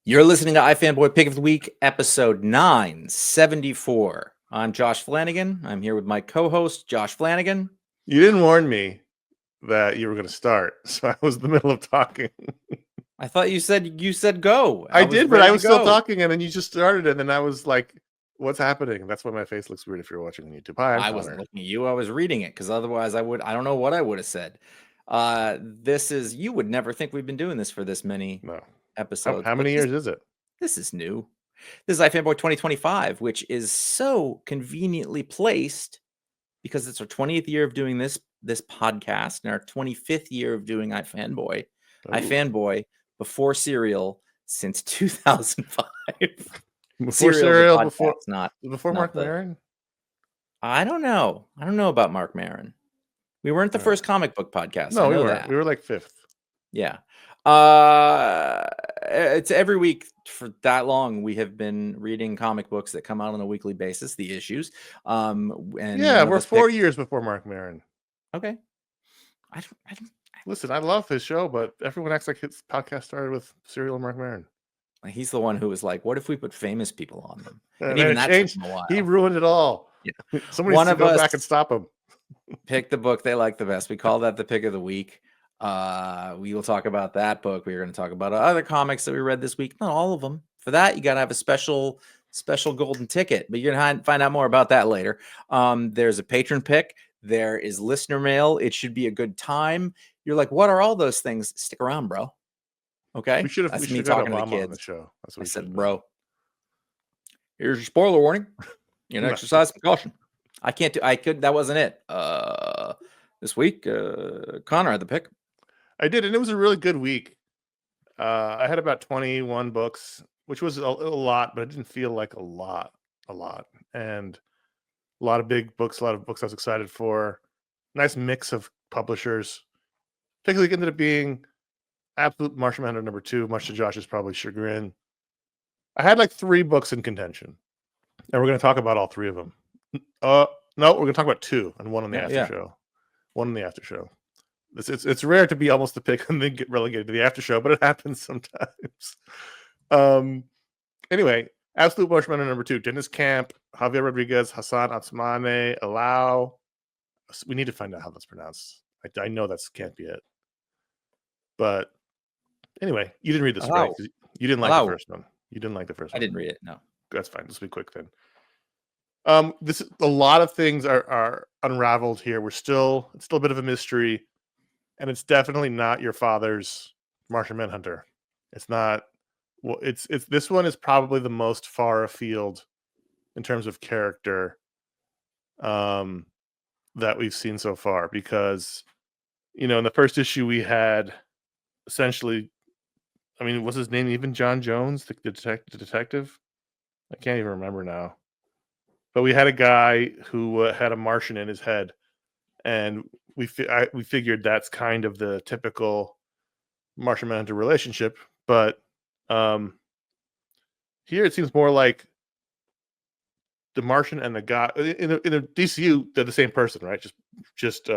You're listening to iFanboy Pick of the Week, episode 974. I'm Josh Flanagan. I'm here with my co-host, Josh Flanagan. You didn't warn me that you were going to start, so I was in the middle of talking. I thought you said go. I did, but I was still talking, and then you just started, and then I was like, "What's happening?" That's why my face looks weird if you're watching on YouTube. Hi, I wasn't looking at you. I was reading it because otherwise I don't know what I would have said. You would never think we've been doing this for this many episodes. How many years is it? This is new. This is iFanboy 2025, which is so conveniently placed because it's our 20th year of doing this podcast and our 25th year of doing iFanboy. iFanboy before Serial since 2005. Before Serial, before Mark Mark Maron? I don't know. I don't know about Mark Maron. We weren't the first comic book podcast. No, we weren't. We were like fifth. Yeah. It's every week for that long. We have been reading comic books that come out on a weekly basis, the issues. And we're 4 years before Mark Maron. Okay. Listen, I love his show, but everyone acts like his podcast started with Serial and Mark Maron. He's the one who was like, "What if we put famous people on them?" And even that changed. Took him a while. He ruined it all. Yeah. Somebody needs to go back and stop him. Pick the book they like the best. We call that the pick of the week. We will talk about that book. We're going to talk about other comics that we read this week. Not all of them. For that, you got to have a special golden ticket. But you're going to find out more about that later. There's a patron pick. There is listener mail. It should be a good time. You're like, what are all those things? Stick around, bro. Okay. We should have me talking to the kids on the show. That's what I said, bro. Here's your spoiler warning. You know, exercise some caution. That wasn't it. This week, Connor had the pick. I did, and it was a really good week. I had about 21 books, which was a lot, but it didn't feel like a lot. And a lot of big books, a lot of books I was excited for. Nice mix of publishers. Particularly ended up being absolute Martian Manhunter #2, much to Josh's probably chagrin. I had like 3 books in contention, and we're going to talk about all 3 of them. No, we're going to talk about 2 and one on the after show. One on the after show. It's rare to be almost the pick and then get relegated to the after show, but it happens sometimes. Anyway, absolute Martian Manhunter #2, Dennis Camp, Javier Rodriguez, Hassan Atsmane, Alao. We need to find out how that's pronounced. I know that can't be it. But anyway, you didn't read this, right? You didn't like the first one. You didn't like the first one. I didn't read it. No, that's fine. Let's be quick then. A lot of things are unraveled here. It's still a bit of a mystery, and it's definitely not your father's Martian Manhunter. It's not. Well, it's this one is probably the most far afield in terms of character that we've seen so far, because in the first issue we had essentially, I mean, was his name even John Jones, the detective? I can't even remember now. But we had a guy who had a Martian in his head, and we figured that's kind of the typical Martian Manhunter relationship. But here it seems more like the Martian and the guy in the DCU, they're the same person, right? Just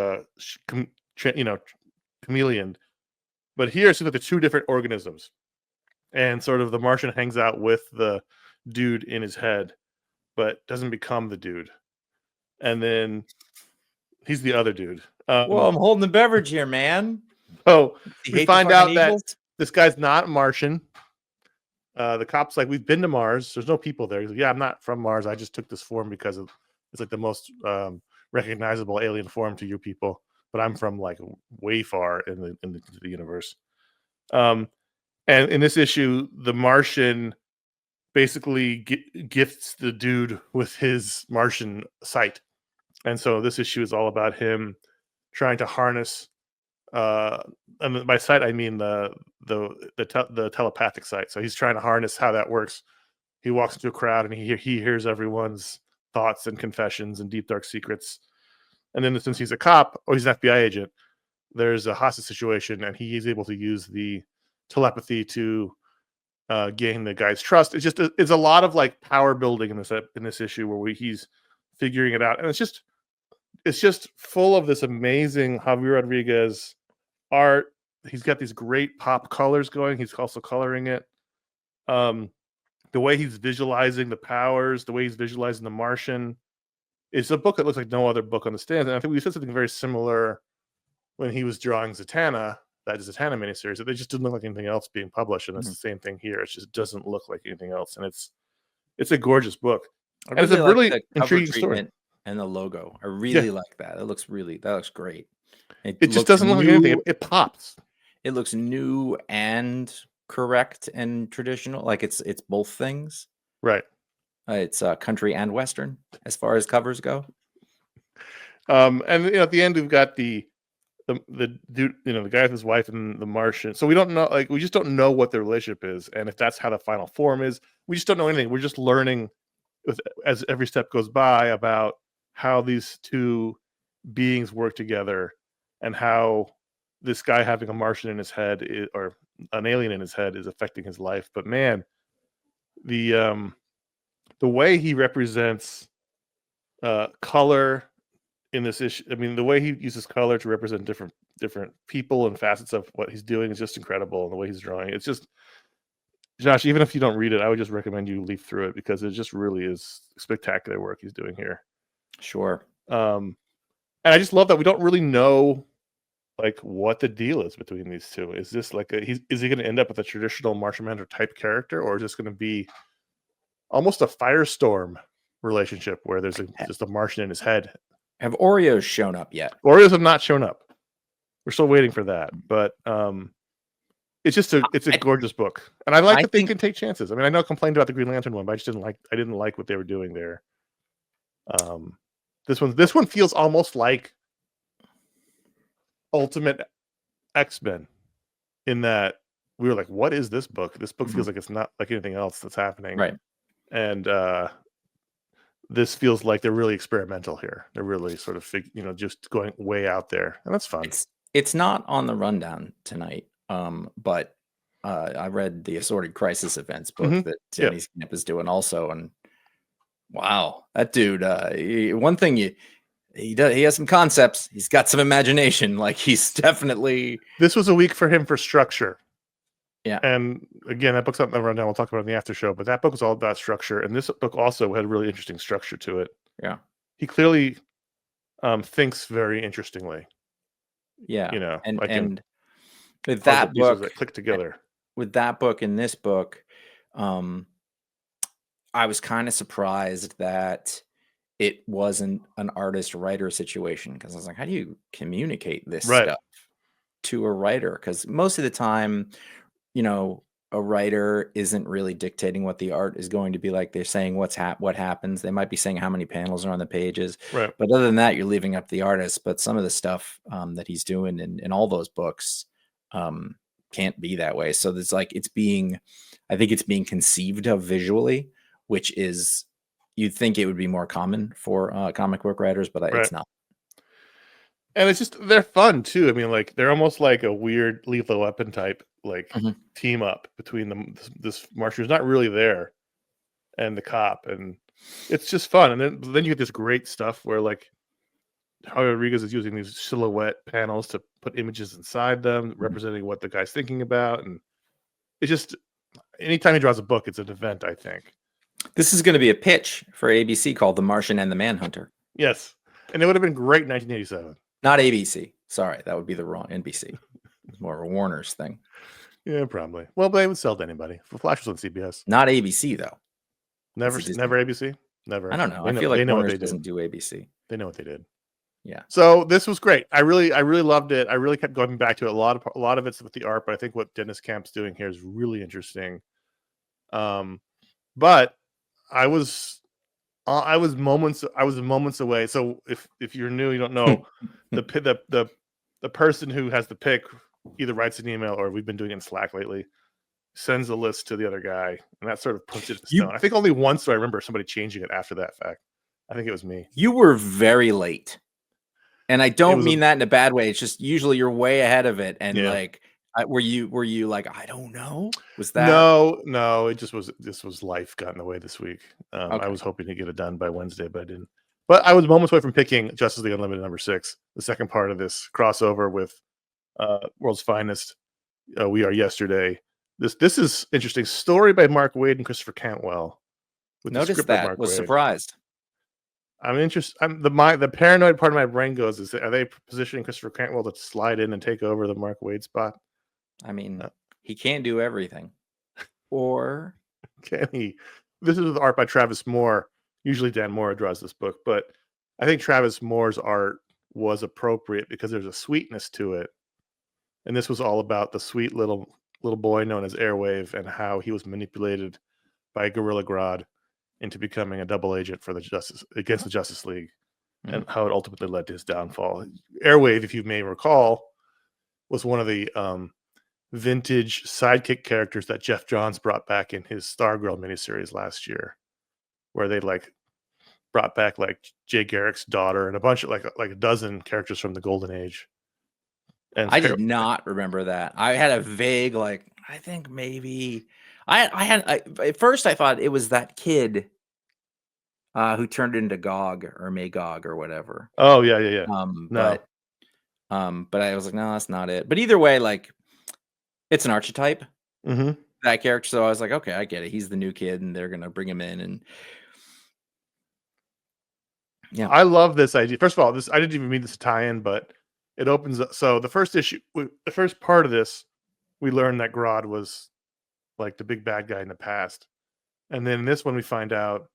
chameleon. But here it seems like the 2 different organisms, and sort of the Martian hangs out with the dude in his head, but doesn't become the dude, and then he's the other dude. Well, I'm holding the beverage here, man. Oh, we find out that this guy's not Martian. The cop's like, we've been to Mars. There's no people there. He's like, yeah, I'm not from Mars. I just took this form because it's like the most recognizable alien form to you people. But I'm from like way far in the universe. And in this issue, the Martian basically gifts the dude with his Martian sight, and so this issue is all about him trying to harness. And by sight I mean the telepathic sight. So he's trying to harness how that works. He walks into a crowd and he hears everyone's thoughts and confessions and deep dark secrets. And then since he's a cop, or he's an FBI agent, there's a hostage situation, and he is able to use the telepathy to gain the guy's trust. It's a lot of like power building in this issue where he's figuring it out, and it's just full of this amazing Javier Rodriguez art. He's got these great pop colors going. He's also coloring it. The way he's visualizing the powers, the way he's visualizing the Martian. It's a book that looks like no other book on the stands. And I think we said something very similar when he was drawing Zatanna, that is Zatanna miniseries, that they just didn't look like anything else being published. And it's the same thing here. It just doesn't look like anything else. And it's a gorgeous book. And it's a really intriguing story. And the logo. I really like that. That looks great. It just doesn't look like anything. It pops. It looks new and correct and traditional. Like it's both things. Right. It's country and western as far as covers go. And at the end we've got the dude, the guy with his wife and the Martian. So we don't know, we just don't know what their relationship is, and if that's how the final form is. We just don't know anything. We're just learning as every step goes by about how these two beings work together, and how this guy having a Martian in his head or an alien in his head is affecting his life. But man, the way he represents color in this issue, I mean, the way he uses color to represent different people and facets of what he's doing is just incredible. And the way he's drawing, it's just, Josh, even if you don't read it, I would just recommend you leaf through it, because it just really is spectacular work he's doing here. Sure. And I just love that we don't really know what the deal is between these two. Is this is he going to end up with a traditional Martian Manhunter type character, or is this going to be almost a Firestorm relationship where there's just a Martian in his head? Have Oreos shown up yet? Oreos have not shown up. We're still waiting for that. But it's just a gorgeous book, and I like that they can take chances. I mean, I know I complained about the Green Lantern one, but I didn't like what they were doing there. This one feels almost like Ultimate X-Men, in that we were like, what is this book? This book feels like it's not like anything else that's happening. Right. And this feels like they're really experimental here. They're really sort of just going way out there, and that's fun. It's not on the rundown tonight, but I read the Assorted Crisis Events book that Danny Camp is doing also, and wow, that dude! One thing he has some concepts. He's got some imagination. Like, he's definitely. This was a week for him for structure. Yeah. And again, that book's not on the rundown. We'll talk about it in the after show, but that book was all about structure. And this book also had a really interesting structure to it. Yeah. He clearly thinks very interestingly. Yeah. And with that book that click together. With that book and this book, I was kind of surprised that it wasn't an artist-writer situation, because I was like, how do you communicate this stuff to a writer? Because most of the time, a writer isn't really dictating what the art is going to be like. They're saying what happens. They might be saying how many panels are on the pages. Right. But other than that, you're leaving up the artist. But some of the stuff that he's doing in all those books can't be that way. So I think it's being conceived of visually, which is, you'd think it would be more common for comic book writers, but it's not. And it's just, they're fun too. I mean, they're almost like a weird Lethal Weapon type, team up between this Martian who's not really there and the cop, and it's just fun. And then you get this great stuff where Javier Rodriguez is using these silhouette panels to put images inside them, representing what the guy's thinking about, and it's just, anytime he draws a book, it's an event, I think. This is going to be a pitch for ABC called The Martian and the Manhunter. Yes, and it would have been great in 1987. Not ABC. Sorry, that would be the wrong NBC. It's more of a Warner's thing. Yeah, probably. Well, they would sell to anybody. For Flash was on CBS. Not ABC though. Never ABC. Never. I don't know. I feel like Warner doesn't do ABC. They know what they did. Yeah. So this was great. I really loved it. I really kept going back to it. A lot of it's with the art, but I think what Dennis Camp's doing here is really interesting. But I was moments away. So if you're new, you don't know, the person who has the pick either writes an email, or we've been doing it in Slack lately, sends a list to the other guy, and that sort of puts it in stone. I think only once do I remember somebody changing it after that fact. I think it was me. You were very late, and I don't mean that in a bad way. It's just usually you're way ahead of it, and were you like, I don't know? Was that no? It just was. This was life got in the way this week. I was hoping to get it done by Wednesday, but I didn't. But I was moments away from picking Justice League Unlimited #6, the second part of this crossover with World's Finest. We Are Yesterday, This is interesting. Story by Mark Waid and Christopher Cantwell. With Noticed the script by that. Mark Was Waid. surprised. I'm interested. The paranoid part of my brain goes, are they positioning Christopher Cantwell to slide in and take over the Mark Waid spot? I mean, he can't do everything. Or can he? This is the art by Travis Moore. Usually Dan Mora draws this book, but I think Travis Moore's art was appropriate because there's a sweetness to it. And this was all about the sweet little boy known as Airwave and how he was manipulated by Gorilla Grodd into becoming a double agent for against the Justice League, and how it ultimately led to his downfall. Airwave, if you may recall, was one of the vintage sidekick characters that Jeff Johns brought back in his Stargirl miniseries last year, where they brought back Jay Garrick's daughter and a bunch of like a dozen characters from the Golden Age. And I did not remember that. I had a vague I think maybe at first I thought it was that kid who turned into Gog or Magog or whatever. Oh yeah. But I was like, no, that's not it. But either way, it's an archetype, that character. So I was like, okay, I get it. He's the new kid, and they're gonna bring him in. And yeah, I love this idea. First of all, I didn't even mean this to tie in, but it opens up. So the first part of this, we learned that Grodd was the big bad guy in the past, and then in this one we find out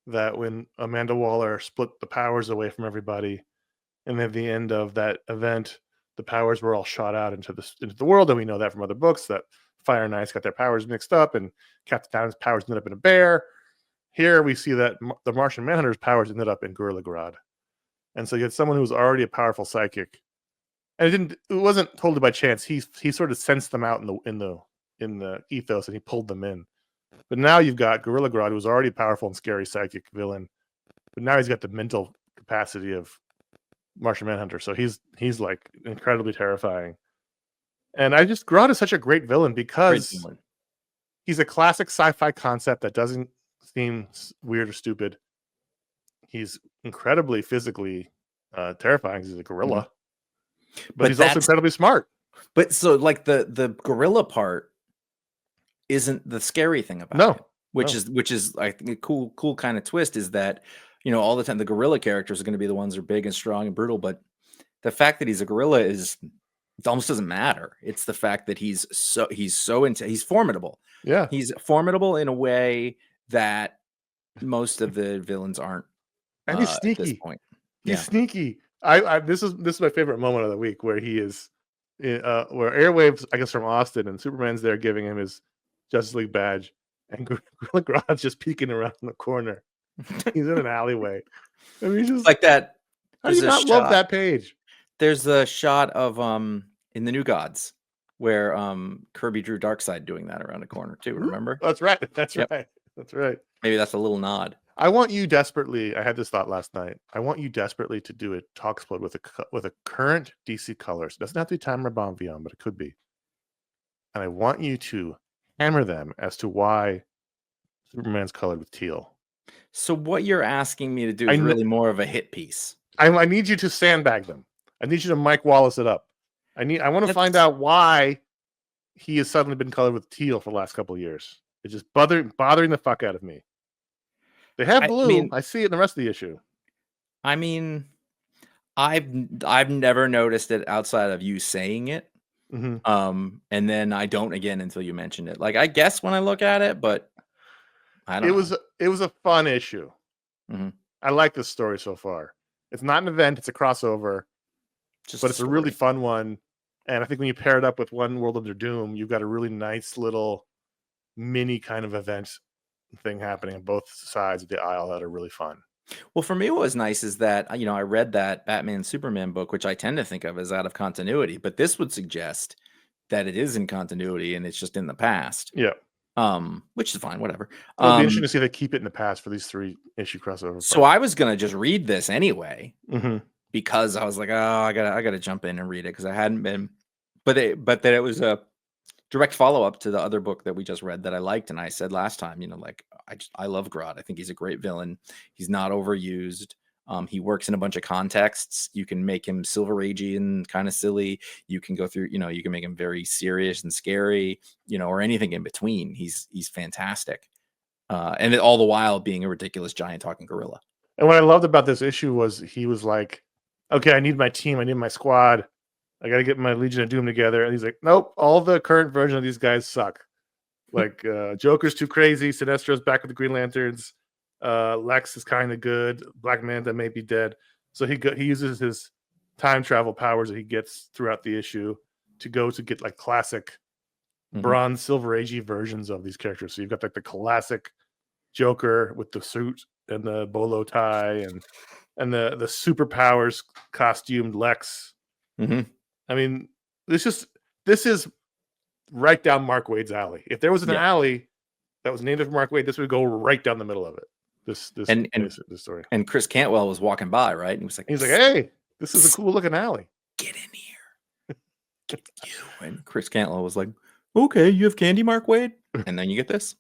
that when Amanda Waller split the powers away from everybody, and at the end of that event, the powers were all shot out into the world, and we know that from other books that Fire Knights got their powers mixed up, and Captain Town's powers ended up in a bear. Here we see that the Martian Manhunter's powers ended up in Gorilla Grodd, and so you had someone who was already a powerful psychic, and it wasn't totally by chance. He sort of sensed them out in the ethos, and he pulled them in. But now you've got Gorilla Grodd, who's already a powerful and scary psychic villain, but now he's got the mental capacity of Martian Manhunter, so he's incredibly terrifying. And Grodd is such a great villain because he's a classic sci-fi concept that doesn't seem weird or stupid. He's incredibly physically terrifying because he's a gorilla, but he's also incredibly smart. But so the gorilla part isn't the scary thing about it, which is I think a cool kind of twist is that all the time the gorilla characters are going to be the ones that are big and strong and brutal, but the fact that he's a gorilla it almost doesn't matter. It's the fact that he's formidable. Yeah, he's formidable in a way that most of the villains aren't. And he's sneaky. At this point. He's sneaky. This is my favorite moment of the week where he is where Airwave's, I guess, from Austin, and Superman's there giving him his Justice League badge, and Gorilla Grodd's just peeking around in the corner. He's in an alleyway. I mean, just like that. How do you not love that page? There's a shot of in the New Gods where Kirby drew Darkseid doing that around a corner too. Remember? That's right. That's right. Maybe that's a little nod. I want you desperately. I had this thought last night. I want you desperately to do a Talksplode with a current DC colors. It doesn't have to be Time or Bomb Beyond, but it could be. And I want you to hammer them as to why Superman's colored with teal. So what you're asking me to do is really more of a hit piece. I need you to sandbag them. I need you to Mike Wallace it up. I want to find out why he has suddenly been colored with teal for the last couple of years. It's just bothering the fuck out of me. They have blue. I see it in the rest of the issue. I mean, I've never noticed it outside of you saying it. And then I don't again until you mentioned it. I guess when I look at it, but I don't know. It was a fun issue. I like this story so far. It's not an event, it's a crossover. But it's a really fun one. And I think when you pair it up with One World Under Doom, you've got a really nice little mini kind of event thing happening on both sides of the aisle that are really fun. Well, for me, what was nice is that, I read that Batman Superman book, which I tend to think of as out of continuity, but this would suggest that it is in continuity and it's just in the past. Yeah. Which is fine, whatever. It'll be interesting to see if they keep it in the past for these 3-issue crossovers. So I was gonna just read this anyway, because I was like, oh, I gotta jump in and read it because I hadn't been, but that it was a direct follow-up to the other book that we just read that I liked, and I said last time, I love Grodd. I think he's a great villain. He's not overused. He works in a bunch of contexts. You can make him Silver Agey and kind of silly. You can go through, you can make him very serious and scary, or anything in between. He's fantastic. And all the while being a ridiculous giant talking gorilla. And what I loved about this issue was he was like, okay, I need my team. I need my squad. I got to get my Legion of Doom together. And he's like, nope, all the current version of these guys suck. Like Joker's too crazy. Sinestro's back with the Green Lanterns. Lex is kind of good. Black Manta may be dead. So he uses his time travel powers that he gets throughout the issue to go to get like classic bronze, silver agey versions of these characters. So you've got like the classic Joker with the suit and the bolo tie and the superpowers costumed Lex. I mean, this is right down Mark Waid's alley. If there was an alley that was named after Mark Waid, this would go right down the middle of it. This story. And Chris Cantwell was walking by, right? And he was like, hey, this is a cool looking alley. Get in here. Get you. And Chris Cantwell was like, okay, you have candy, Mark Waid? And then you get this.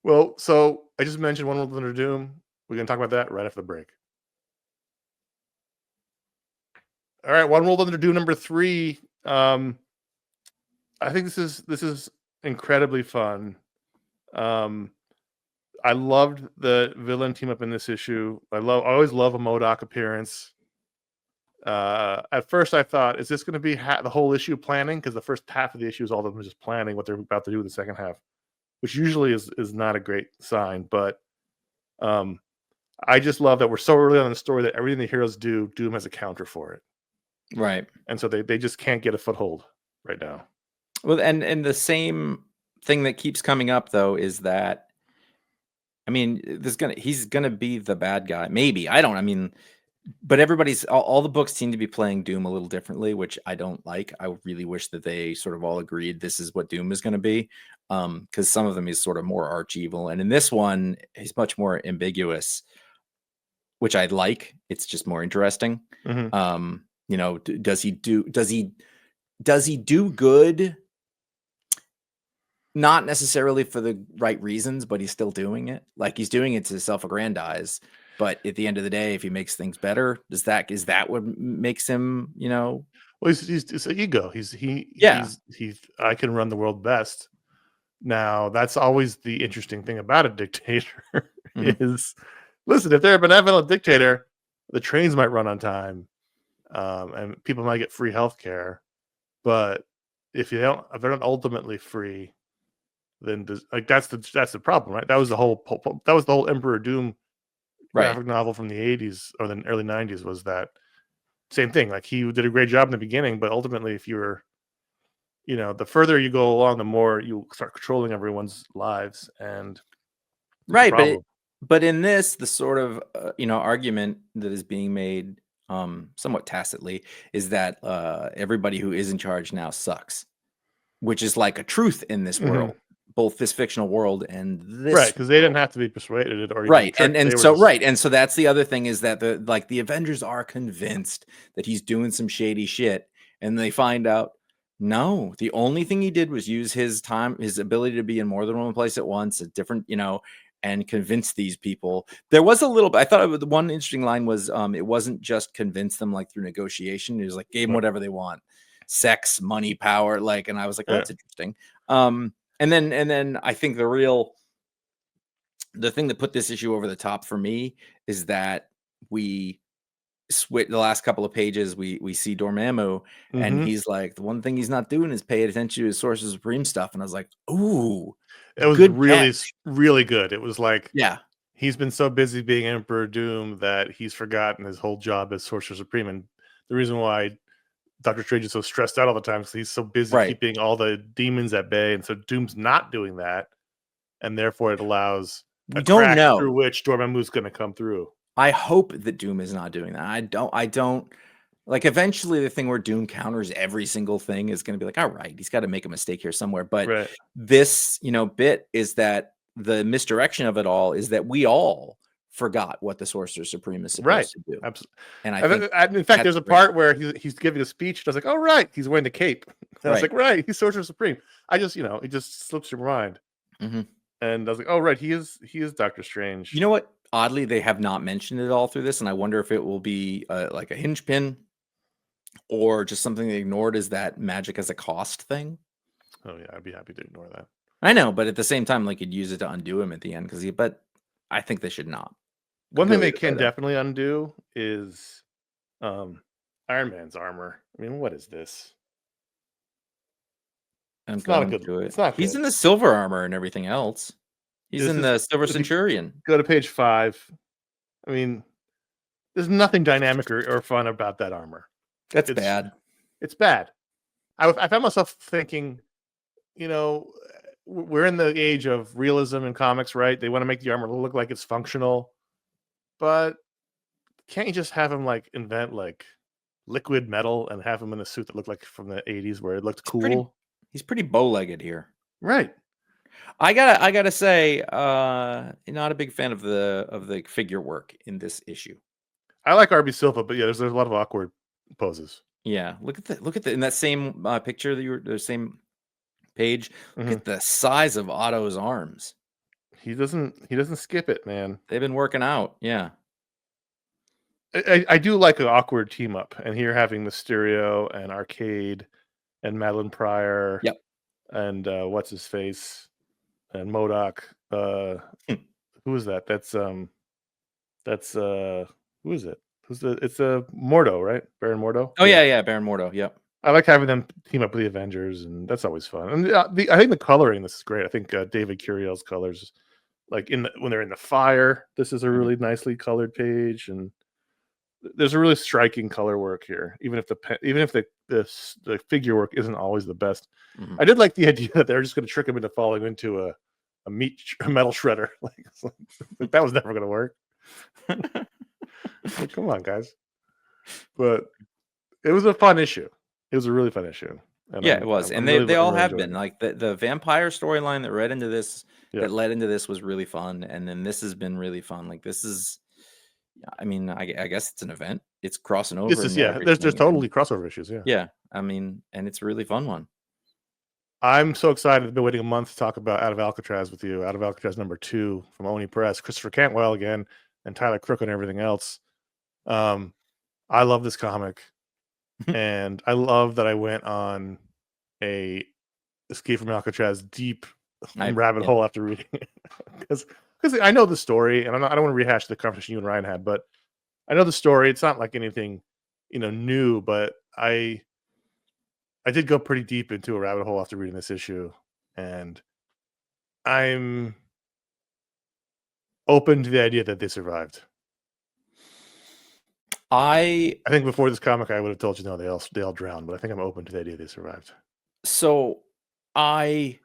Well, so I just mentioned One World Under Doom. We're going to talk about that right after the break. All right, One World Under Doom number 3. I think this is incredibly fun. I loved the villain team up in this issue. I always love a MODOK appearance. At first, I thought, is this going to be the whole issue planning? Because the first half of the issue is all of them just planning what they're about to do in the second half, which usually is not a great sign. But I just love that we're so early on in the story that everything the heroes do, Doom has a counter for it. Right. And so they just can't get a foothold right now. Well, and the same thing that keeps coming up, though, is that, I mean, he's gonna be the bad guy. Maybe. But all the books seem to be playing Doom a little differently, which I don't like. I really wish that they sort of all agreed this is what Doom is going to be. Because some of them is sort of more arch evil. And in this one, he's much more ambiguous, which I like. It's just more interesting. Does he do good? Not necessarily for the right reasons, but he's still doing it. Like he's doing it to self-aggrandize. But at the end of the day, if he makes things better, is that what makes him, Well, it's an ego. He's I can run the world best. Now, that's always the interesting thing about a dictator is, listen, if they're a benevolent dictator, the trains might run on time, and people might get free healthcare. But if they're not ultimately free, then that's the problem, right? That was the whole Emperor Doom graphic novel from the 80s or the early 90s, was that same thing. Like he did a great job in the beginning, but ultimately if you're, the further you go along, the more you start controlling everyone's lives. And right. But in this, the sort of, argument that is being made somewhat tacitly is that everybody who is in charge now sucks, which is like a truth in this world. Both this fictional world and this, right? Because they didn't have to be persuaded, or right, and so that's the other thing is that the Avengers are convinced that he's doing some shady shit, and they find out no, the only thing he did was use his ability to be in more than one place at once, a different, and convince these people. There was a little bit. I thought the one interesting line was, it wasn't just convince them like through negotiation. It was like gave them whatever they want, sex, money, power, and I was like, oh, that's interesting. And then I think the thing that put this issue over the top for me is that we switch the last couple of pages. We see Dormammu, and he's like, the one thing he's not doing is pay attention to his Sorcerer Supreme stuff. And I was like, ooh, it was really, really good. It was like, yeah, he's been so busy being Emperor Doom that he's forgotten his whole job as Sorcerer Supreme. And the reason why Dr. Strange is so stressed out all the time because he's so busy keeping all the demons at bay, and so Doom's not doing that, and therefore it allows we don't know through which Dormammu's going to come through. I hope that Doom is not doing that. I don't like. Eventually, the thing where Doom counters every single thing is going to be like, all right, he's got to make a mistake here somewhere. But this, bit is that the misdirection of it all is that we all forgot what the Sorcerer Supreme is supposed to do. Absolutely. And I think, in fact, there's a part where he's giving a speech. And I was like, oh, right. He's wearing the cape. I was like, right. He's Sorcerer Supreme. I just, it just slips your mind. And I was like, oh, right. He is Doctor Strange. You know what? oddly, they have not mentioned it all through this, and I wonder if it will be like a hinge pin or just something they ignored as that magic as a cost thing. Oh yeah, I'd be happy to ignore that. I know, but at the same time, like you'd use it to undo him at the end but I think they should not. One thing they can definitely undo is Iron Man's armor. I mean, what is this? It's not good. It's not. He's in the silver armor and everything else. He's in the Silver Centurion. Go to page 5. I mean, there's nothing dynamic or fun about that armor. It's bad. It's bad. I found myself thinking, we're in the age of realism in comics, right? They want to make the armor look like it's functional, but can't you just have him like invent like liquid metal and have him in a suit that looked like from the 80s where it looked cool? He's pretty bow-legged here, right? I gotta say, not a big fan of the figure work in this issue. I like RB Silva, but yeah, there's a lot of awkward poses. Yeah, look at the in that same picture that the same page. Look at the size of Otto's arms. He doesn't skip it, man. They've been working out. Yeah. I do like an awkward team up, and here having Mysterio and Arcade and Madeline Pryor. Yep. And what's his face and MODOK. Who is that? That's who is it? It's Mordo, right? Baron Mordo. Oh yeah, Baron Mordo. Yep. I like having them team up with the Avengers, and that's always fun. And I think the coloring in this is great. I think David Curiel's colors, like when they're in the fire, this is a really nicely colored page, and there's a really striking color work here. Even if the figure work isn't always the best, I did like the idea that they're just going to trick him into falling into a metal shredder. Like that was never going to work. Like, come on, guys. But it was a fun issue. It was a really fun issue. And yeah, it was. And they all have been. Like the vampire storyline that led into this was really fun. And then this has been really fun. Like this is, I mean, I guess it's an event. It's crossing over. There's totally crossover issues. Yeah. Yeah. I mean, and it's a really fun one. I'm so excited. I've been waiting a month to talk about Out of Alcatraz with you. Out of Alcatraz #2 from Oni Press. Christopher Cantwell again, and Tyler Crook and everything else. I love this comic. And I love that I went on a Escape from Alcatraz deep rabbit hole after reading it. Because I know the story, and I don't want to rehash the conversation you and Ryan had, but I know the story. It's not like anything, new, but I did go pretty deep into a rabbit hole after reading this issue, and I'm open to the idea that they survived. I think before this comic, I would have told you no, they all drowned, but I think I'm open to the idea they survived. So I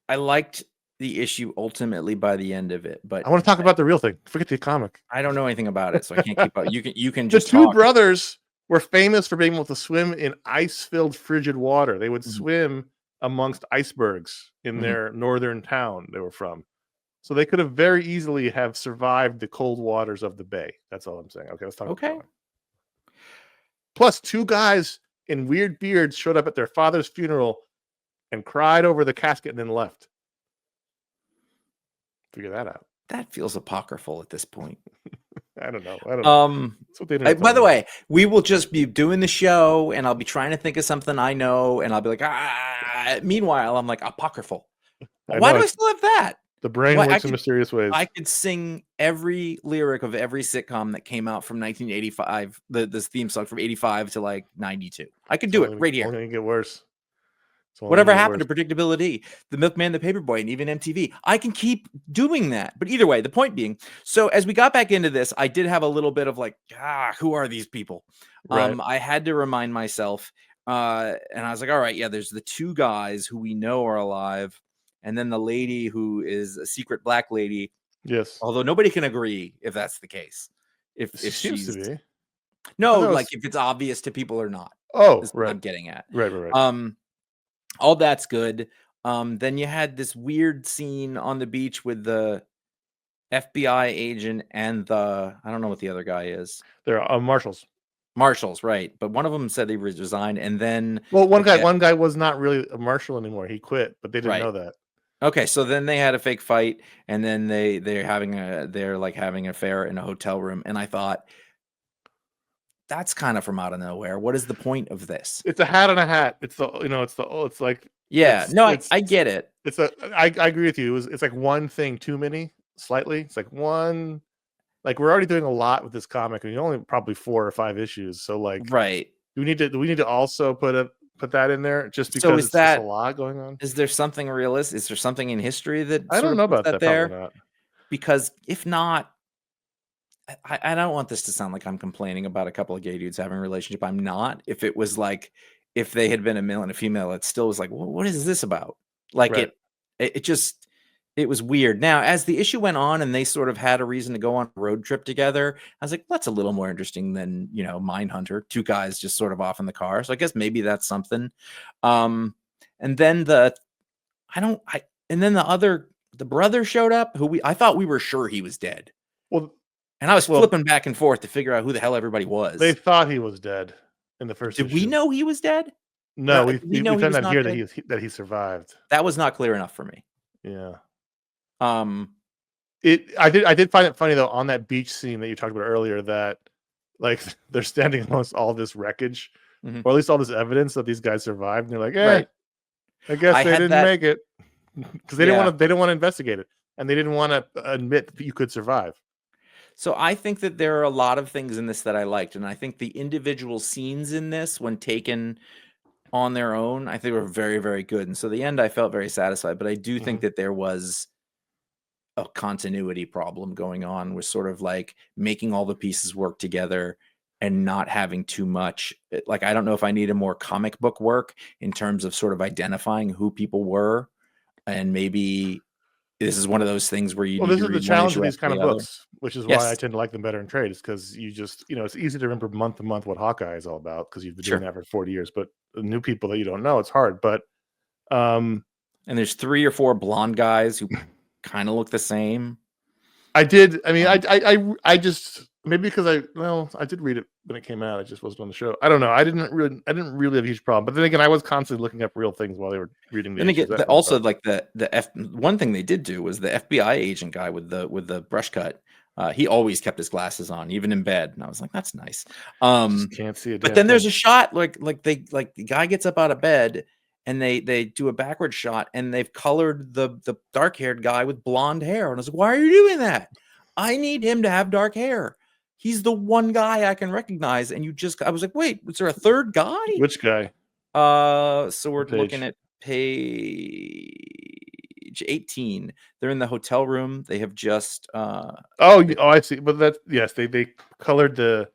liked the issue ultimately by the end of it, but I want to talk about the real thing. Forget the comic. I don't know anything about it, so I can't keep up. You can just the two brothers were famous for being able to swim in ice-filled frigid water. They would swim amongst icebergs in their northern town they were from. So they could have very easily have survived the cold waters of the bay. That's all I'm saying. Okay, let's talk about it. Plus, 2 guys in weird beards showed up at their father's funeral and cried over the casket and then left. Figure that out. That feels apocryphal at this point. I don't know. By the way, we will just be doing the show, and I'll be trying to think of something I know, and I'll be like, Meanwhile, I'm like, apocryphal. Why do I still have that? The brain works in mysterious ways. I could sing every lyric of every sitcom that came out from 1985, this theme song from 85 to like 92. I could do it right here. It's only get worse. Whatever happened to predictability, the Milkman, the Paperboy, and even MTV? I can keep doing that. But either way, the point being, so as we got back into this, I did have a little bit of like, who are these people? Right. I had to remind myself, and I was like, all right, yeah, there's the 2 guys who we know are alive. And then the lady who is a secret black lady. Yes. Although nobody can agree if that's the case. If she's to be. No, like if it's obvious to people or not. Oh, is right. What I'm getting at. Right. All that's good. Then you had this weird scene on the beach with the FBI agent and I don't know what the other guy is. They're marshals. Marshals, right? But one of them said they resigned, and then one guy was not really a marshal anymore. He quit, but they didn't know that. Okay, so then they had a fake fight, and then they're having an affair in a hotel room, and I thought, that's kind of from out of nowhere. What is the point of this? It's a hat on a hat. It's like Yeah, no, I get it. I agree with you. It's like one thing too many. Slightly, it's like one. Like we're already doing a lot with this comic, and only probably 4 or 5 issues. So like, right? Do we need to also put that in there just because So it's just a lot going on? Is there something realistic? Is there something in history that I don't know about that there? Probably not. Because if not, I don't want this to sound like I'm complaining about a couple of gay dudes having a relationship. I'm not. If it was like, if they had been a male and a female, it still was like, well, what is this about? Like Right. it was weird. Now, as the issue went on and they sort of had a reason to go on a road trip together, I was like, that's a little more interesting than, Mindhunter, 2 guys just sort of off in the car. So I guess maybe that's something. And then the brother showed up I thought we were sure he was dead. Well, and I was flipping back and forth to figure out who the hell everybody was. They thought he was dead in the first issue. Did we know he was dead? No, we found out here that he survived. That was not clear enough for me. Yeah. I did find it funny though on that beach scene that you talked about earlier that like they're standing amongst all this wreckage, or at least all this evidence that these guys survived, and they're like, right. I guess they didn't make it because they didn't want to investigate it, and they didn't want to admit that you could survive. So I think that there are a lot of things in this that I liked, and I think the individual scenes in this, when taken on their own, I think were very, very good. And so the end, I felt very satisfied. But I do think that there was a continuity problem going on with sort of like making all the pieces work together and not having too much. Like, I don't know if I need a more comic book work in terms of sort of identifying who people were, and maybe this is one of those things where this is the challenge of these kind of books, which is why I tend to like them better in trade. Is because you just, it's easy to remember month to month what Hawkeye is all about because you've been doing that for 40 years. But the new people that you don't know, it's hard. But and there's 3 or 4 blonde guys who kind of look the same. I just maybe because I did read it when it came out. I just wasn't on the show. I don't know. I didn't really have a huge problem. But then again, I was constantly looking up real things while they were reading the. And again, also like one thing they did do was the FBI agent guy with the brush cut. He always kept his glasses on, even in bed, and I was like, "That's nice." Just can't see it. But then there's a shot like the guy gets up out of bed, and they do a backward shot, and they've colored the dark haired guy with blonde hair, and I was like, "Why are you doing that? I need him to have dark hair. He's the one guy I can recognize." And I was like, "Wait, was there a third guy? Which guy?" So we're looking at page 18. They're in the hotel room. They have just I see. But they colored the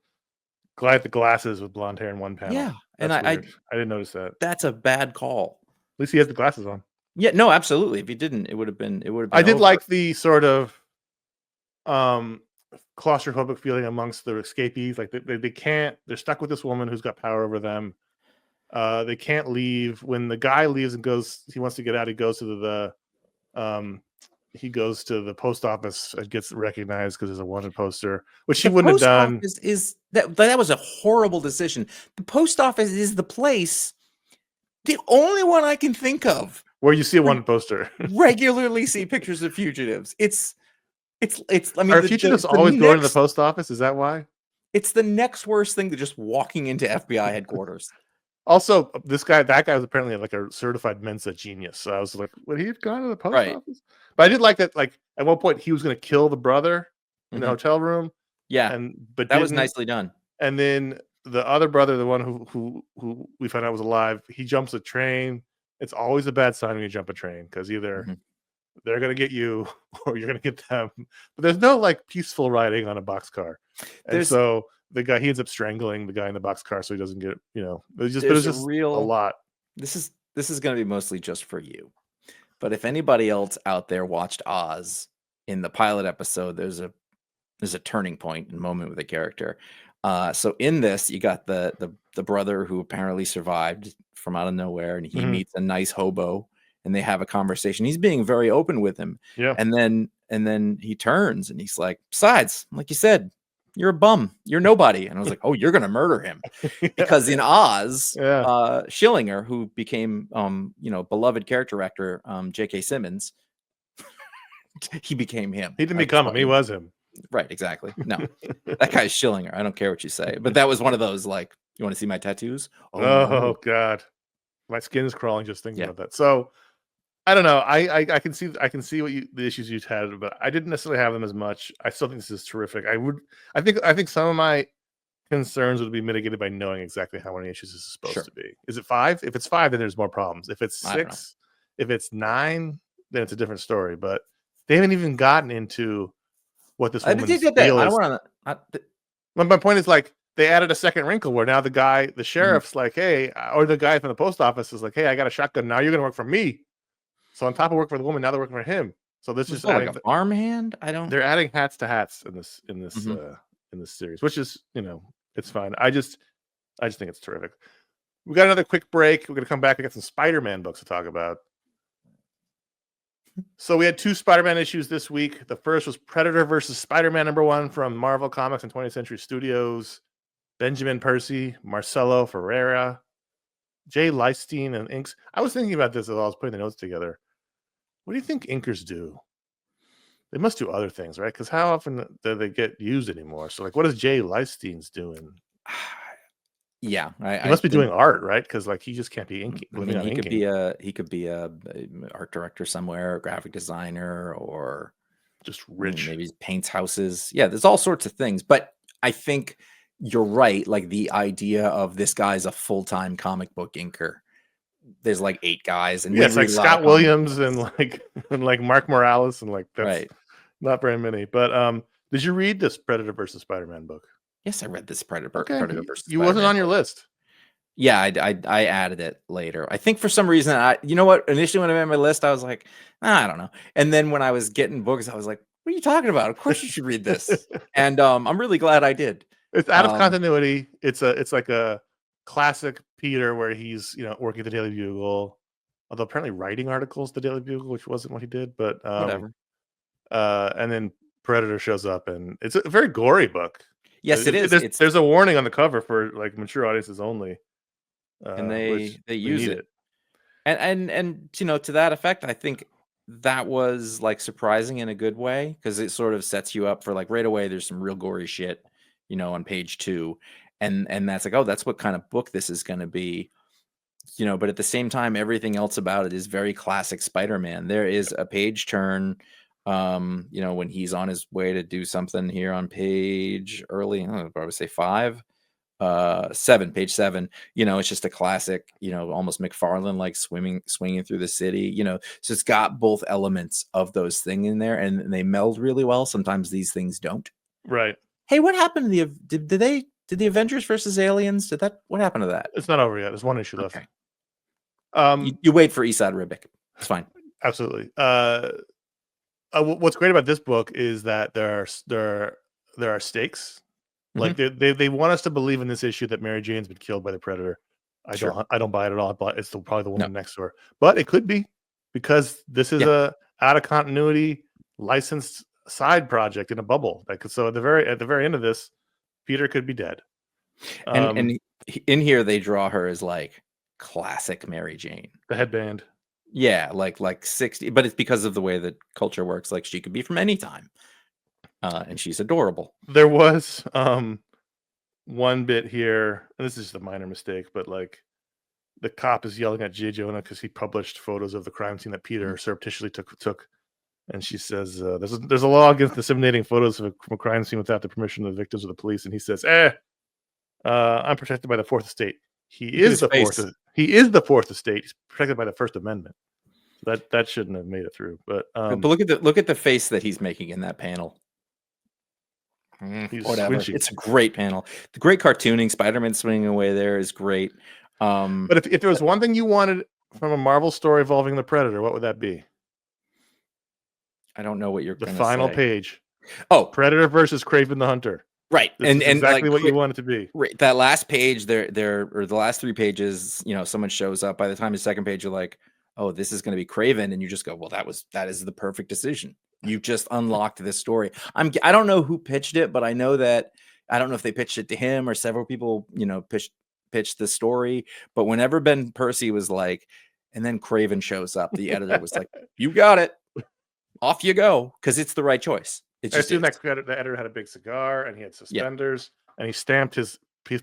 guy with the glasses with blonde hair in one panel. Yeah, and I didn't notice that. That's a bad call. At least he has the glasses on. Yeah, no, absolutely. If he didn't, it would have been. I did like the sort of claustrophobic feeling amongst the escapees. Like they're stuck with this woman who's got power over them. They can't leave. When the guy leaves and he wants to get out, he goes to the post office and gets recognized because there's a wanted poster, which he wouldn't have done. That was a horrible decision. The post office is the place, the only one I can think of where you see a wanted poster. Regularly see pictures of fugitives. I mean, are fugitives always going to the post office? Is that why? It's the next worst thing to just walking into FBI headquarters. Also, that guy was apparently like a certified Mensa genius. So I was like, would he have gone to the post office? But I did like that. Like at one point, he was going to kill the brother in the hotel room. Yeah, but that was nicely done. And then the other brother, the one who we found out was alive, he jumps a train. It's always a bad sign when you jump a train because either they're going to get you or you're going to get them. But there's no like peaceful riding on a boxcar. And so the guy, he ends up strangling the guy in the boxcar so he doesn't get, it's just a lot. This is going to be mostly just for you. But if anybody else out there watched Oz, in the pilot episode, there's a turning point and moment with a character. So in this, you got the brother who apparently survived from out of nowhere, and he meets a nice hobo, and they have a conversation. He's being very open with him. Yeah. And then he turns and he's like, besides, like you said, you're a bum. You're nobody. And I was like, oh, you're going to murder him. Because in Oz, Schillinger, who became, beloved character actor, J.K. Simmons, he became him. He didn't become him. He was him. Right, exactly. No, that guy's Schillinger. I don't care what you say. But that was one of those, like, you want to see my tattoos? Oh no. God. My skin's crawling just thinking about that. So I don't know. I can see the issues you've had, but I didn't necessarily have them as much. I still think this is terrific. I think some of my concerns would be mitigated by knowing exactly how many issues this is supposed to be. Is it 5? If it's 5, then there's more problems. If it's 6, if it's 9, then it's a different story. But they haven't even gotten into what this woman's deal is. My point is, like, they added a second wrinkle where now the sheriff's like, hey, or the guy from the post office is like, hey, I got a shotgun. Now you're going to work for me. So on top of work for the woman, now they're working for him. So this is like a farmhand. They're adding hats to hats in this series, which is, it's fine. I just think it's terrific. We got another quick break. We're gonna come back. We got some Spider-Man books to talk about. So we had 2 Spider-Man issues this week. The first was Predator versus Spider-Man #1 from Marvel Comics and 20th Century Studios. Benjamin Percy, Marcelo Ferreira, Jay Leiststein, and inks. I was thinking about this as I was putting the notes together. What do you think inkers do? They must do other things, right? Because how often do they get used anymore? So, like, what is Jay Leiststein's doing? Yeah, he must be doing art, right? Because, like, he just can't be inking. I mean, he could be a art director somewhere, a graphic designer, or just rich. Maybe paints houses. Yeah, there's all sorts of things. But I think you're right. Like, the idea of this guy's a full-time comic book inker. There's like 8 guys, and it's like Scott Williams and like Mark Morales, and like that's not very many. But did you read this Predator versus Spider-Man book? Yes, I read this Predator versus. You wasn't on your list. Yeah, I added it later. I think for some reason, you know what? Initially, when I made my list, I was like, I don't know. And then when I was getting books, I was like, what are you talking about? Of course you should read this. And I'm really glad I did. It's out of continuity. It's like a classic Peter where he's working at the Daily Bugle, although apparently writing articles at the Daily Bugle, which wasn't what he did, but whatever. And then Predator shows up, and it's a very gory book. Yes, it is. There's a warning on the cover for like mature audiences only, and they use it. And to that effect, I think that was like surprising in a good way, because it sort of sets you up for, like, right away there's some real gory shit on page 2. And that's like, oh, that's what kind of book this is going to be, but at the same time, everything else about it is very classic Spider-Man. There is a page turn, when he's on his way to do something here on page early, I'd probably say 7, page 7, it's just a classic, almost McFarlane, like swinging through the city, so it's got both elements of those things in there, and they meld really well. Sometimes these things don't. Right. Hey, what happened to did the Avengers versus Aliens? What happened to that? It's not over yet. There's 1 issue left. You wait for Esad Ribic. It's fine. Absolutely. What's great about this book is that there are stakes. Like, they want us to believe in this issue that Mary Jane's been killed by the Predator. I don't buy it at all. But it's probably the woman next door. But it could be, because this is a out of continuity licensed side project in a bubble. So at the very end of this, Peter could be dead. And in here they draw her as like classic Mary Jane. The headband. Yeah, like 60, but it's because of the way that culture works. Like, she could be from any time. And she's adorable. There was one bit here, and this is just a minor mistake, but like, the cop is yelling at J. Jonah because he published photos of the crime scene that Peter surreptitiously took. And she says, there's a law against disseminating photos from a crime scene without the permission of the victims or the police. And he says, I'm protected by the 4th estate. He is the 4th estate. He's protected by the First Amendment. That shouldn't have made it through. But look at the face that he's making in that panel. Whatever. Squinchy. It's a great panel. The great cartooning, Spider-Man swinging away there is great. But if there was one thing you wanted from a Marvel story involving the Predator, what would that be? I don't know what you're going to say. The final page. Oh, Predator versus Kraven the Hunter. Right. And exactly like, what you want it to be. Right. That last page or the last 3 pages, someone shows up. By the time the second page, you're like, oh, this is going to be Kraven. And you just go, well, that is the perfect decision. You just unlocked this story. I don't know who pitched it, but I know that, I don't know if they pitched it to him or several people, pitched the story. But whenever Ben Percy was like, and then Kraven shows up, the editor was like, you got it. off you go, because it's the right choice. It I just assume is. that the editor had a big cigar and he had suspenders and he stamped his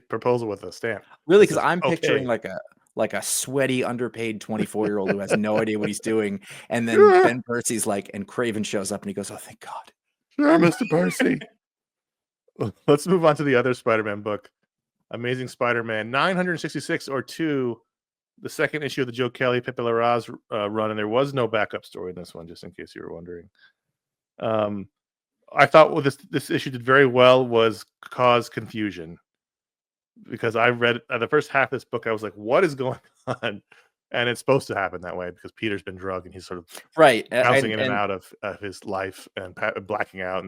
proposal with a stamp. Really, That because says, I'm picturing okay. like a sweaty, underpaid 24-year-old who has no idea what he's doing, and then Sure, Ben Percy's like, and Craven shows up and he goes, "Oh, thank God." sure, Mr. Percy. Let's move on to the other Spider-Man book, Amazing Spider-Man 966 or 2, the second issue of the Joe Kelly Pepe Larraz run, and there was no backup story in this one, just in case you were wondering. I thought what this issue did very well was cause confusion, because I read the first half of this book. I was like, what is going on? And it's supposed to happen that way because Peter's been drugged and he's sort of Right, bouncing in and out of his life and blacking out.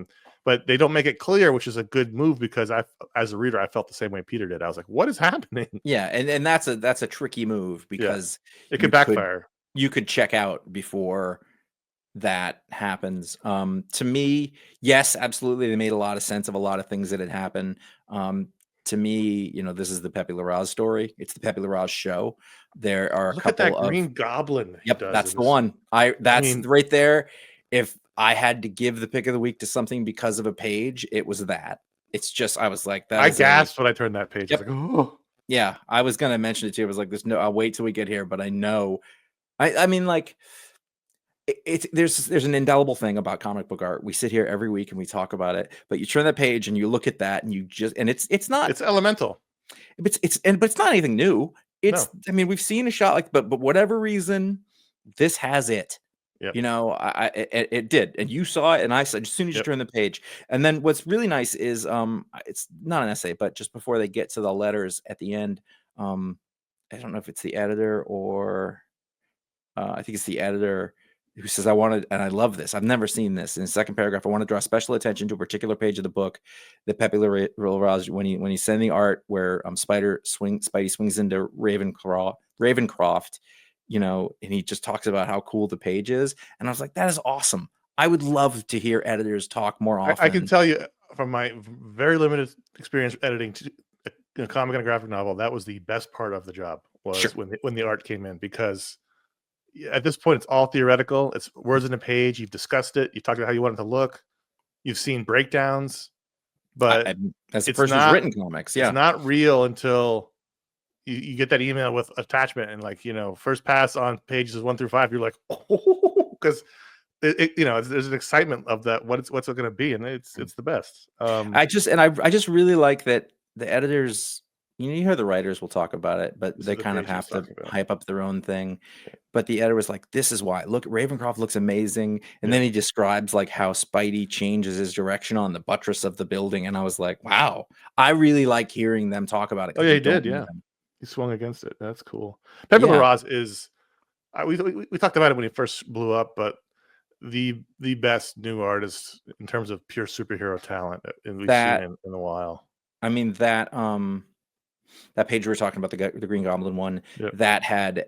But they don't make it clear, which is a good move, because as a reader, I felt the same way Peter did. I was like, what is happening? yeah, and that's a tricky move, because It could backfire. You could check out before that happens. To me, yes, absolutely, they made a lot of sense of a lot of things that had happened. To me, this is the Pepe Larraz story. It's the Pepe Larraz show. There are a Look at couple that of Green Goblin. Yep, that's the one. That's right there. If I had to give the pick of the week to something because of a page, it was that. It's just, I was like, that. I gasped when I turned that page. Yep. I was like, oh. Yeah, I was gonna mention it too. I was like, I'll wait till we get here, but I know. I mean, like, there's an indelible thing about comic book art. We sit here every week and we talk about it, but you turn that page and you look at that and it's not, it's elemental. but it's not anything new. I mean, we've seen a shot like, but whatever reason, this has it. Yep. It did, and you saw it, and I said as soon as you turn the page. And then what's really nice is it's not an essay, but just before they get to the letters at the end, I don't know if it's the editor or I think it's the editor who says, I wanted, and I love this, I've never seen this. In the second paragraph, I want to draw special attention to a particular page of the book that Pepe Larraz, when he's sending art where Spidey swings into Ravencroft, and he just talks about how cool the page is. And I was like, that is awesome. I would love to hear editors talk more often. I can tell you from my very limited experience editing a comic and a graphic novel, that was the best part of the job, was when the art came in, because at this point it's all theoretical. It's words in a page. You've discussed it. You talked about how you want it to look. You've seen breakdowns, but as a person who's written comics, it's not real until you get that email with attachment and first pass on pages 1 through 5. You're like, oh, because there's an excitement of that. What's it going to be, and it's the best. I just really like that the editors. You hear the writers will talk about it, but they kind of have to hype up their own thing. But the editor was like, "This is why. Look, Ravencroft looks amazing." And then he describes like how Spidey changes his direction on the buttress of the building, and I was like, "Wow, I really like hearing them talk about it." Oh yeah, he did. Yeah, he swung against it. That's cool. Pepe Larraz is. We talked about it when he first blew up, but the best new artist in terms of pure superhero talent we've seen in a while. I mean, that page we were talking about, the Green Goblin one, that had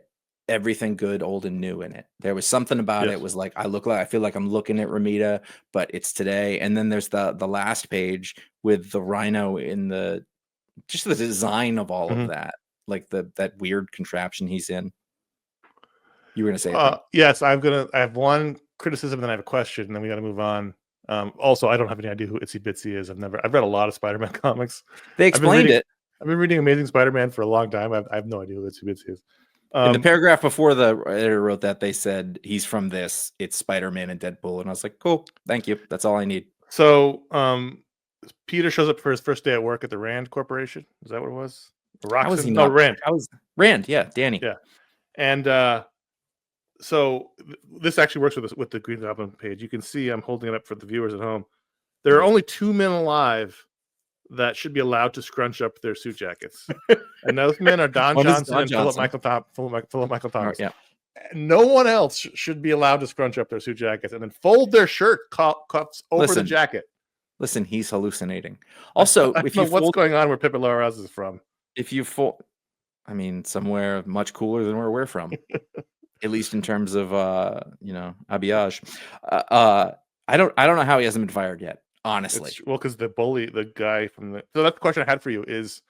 everything good, old, and new in it. There was something about it was like, I feel like I'm looking at Ramita, but it's today. And then there's the last page with the rhino in the design of all of that, like that weird contraption he's in. You were gonna say yes, I have one criticism, then I have a question, and then we got to move on. Also, I don't have any idea who Itsy Bitsy is. I've read a lot of Spider-Man comics. They explained it. I've been reading Amazing Spider-Man for a long time. I have no idea who Itsy Bitsy is. In the paragraph before the editor wrote that, they said he's from this. It's Spider-Man and Deadpool, and I was like, cool, thank you. That's all I need. So, Peter shows up for his first day at work at the Rand Corporation. Is that what it was? Roxxon? No, Rand. Rand. Yeah, Danny. Yeah, and so this actually works with the Green Goblin page. You can see I'm holding it up for the viewers at home. There are only 2 men alive that should be allowed to scrunch up their suit jackets, and those men are Don Johnson and Philip Michael Thomas. Yeah. No one else should be allowed to scrunch up their suit jackets and then fold their shirt cuffs over the jacket. Listen, he's hallucinating. Also, I don't know what's going on where Pepe Larraz is from. If you I mean, somewhere much cooler than where we're from, at least in terms of habillage. I don't know how he hasn't been fired yet. Honestly, because the guy from so that's the question I had for you is,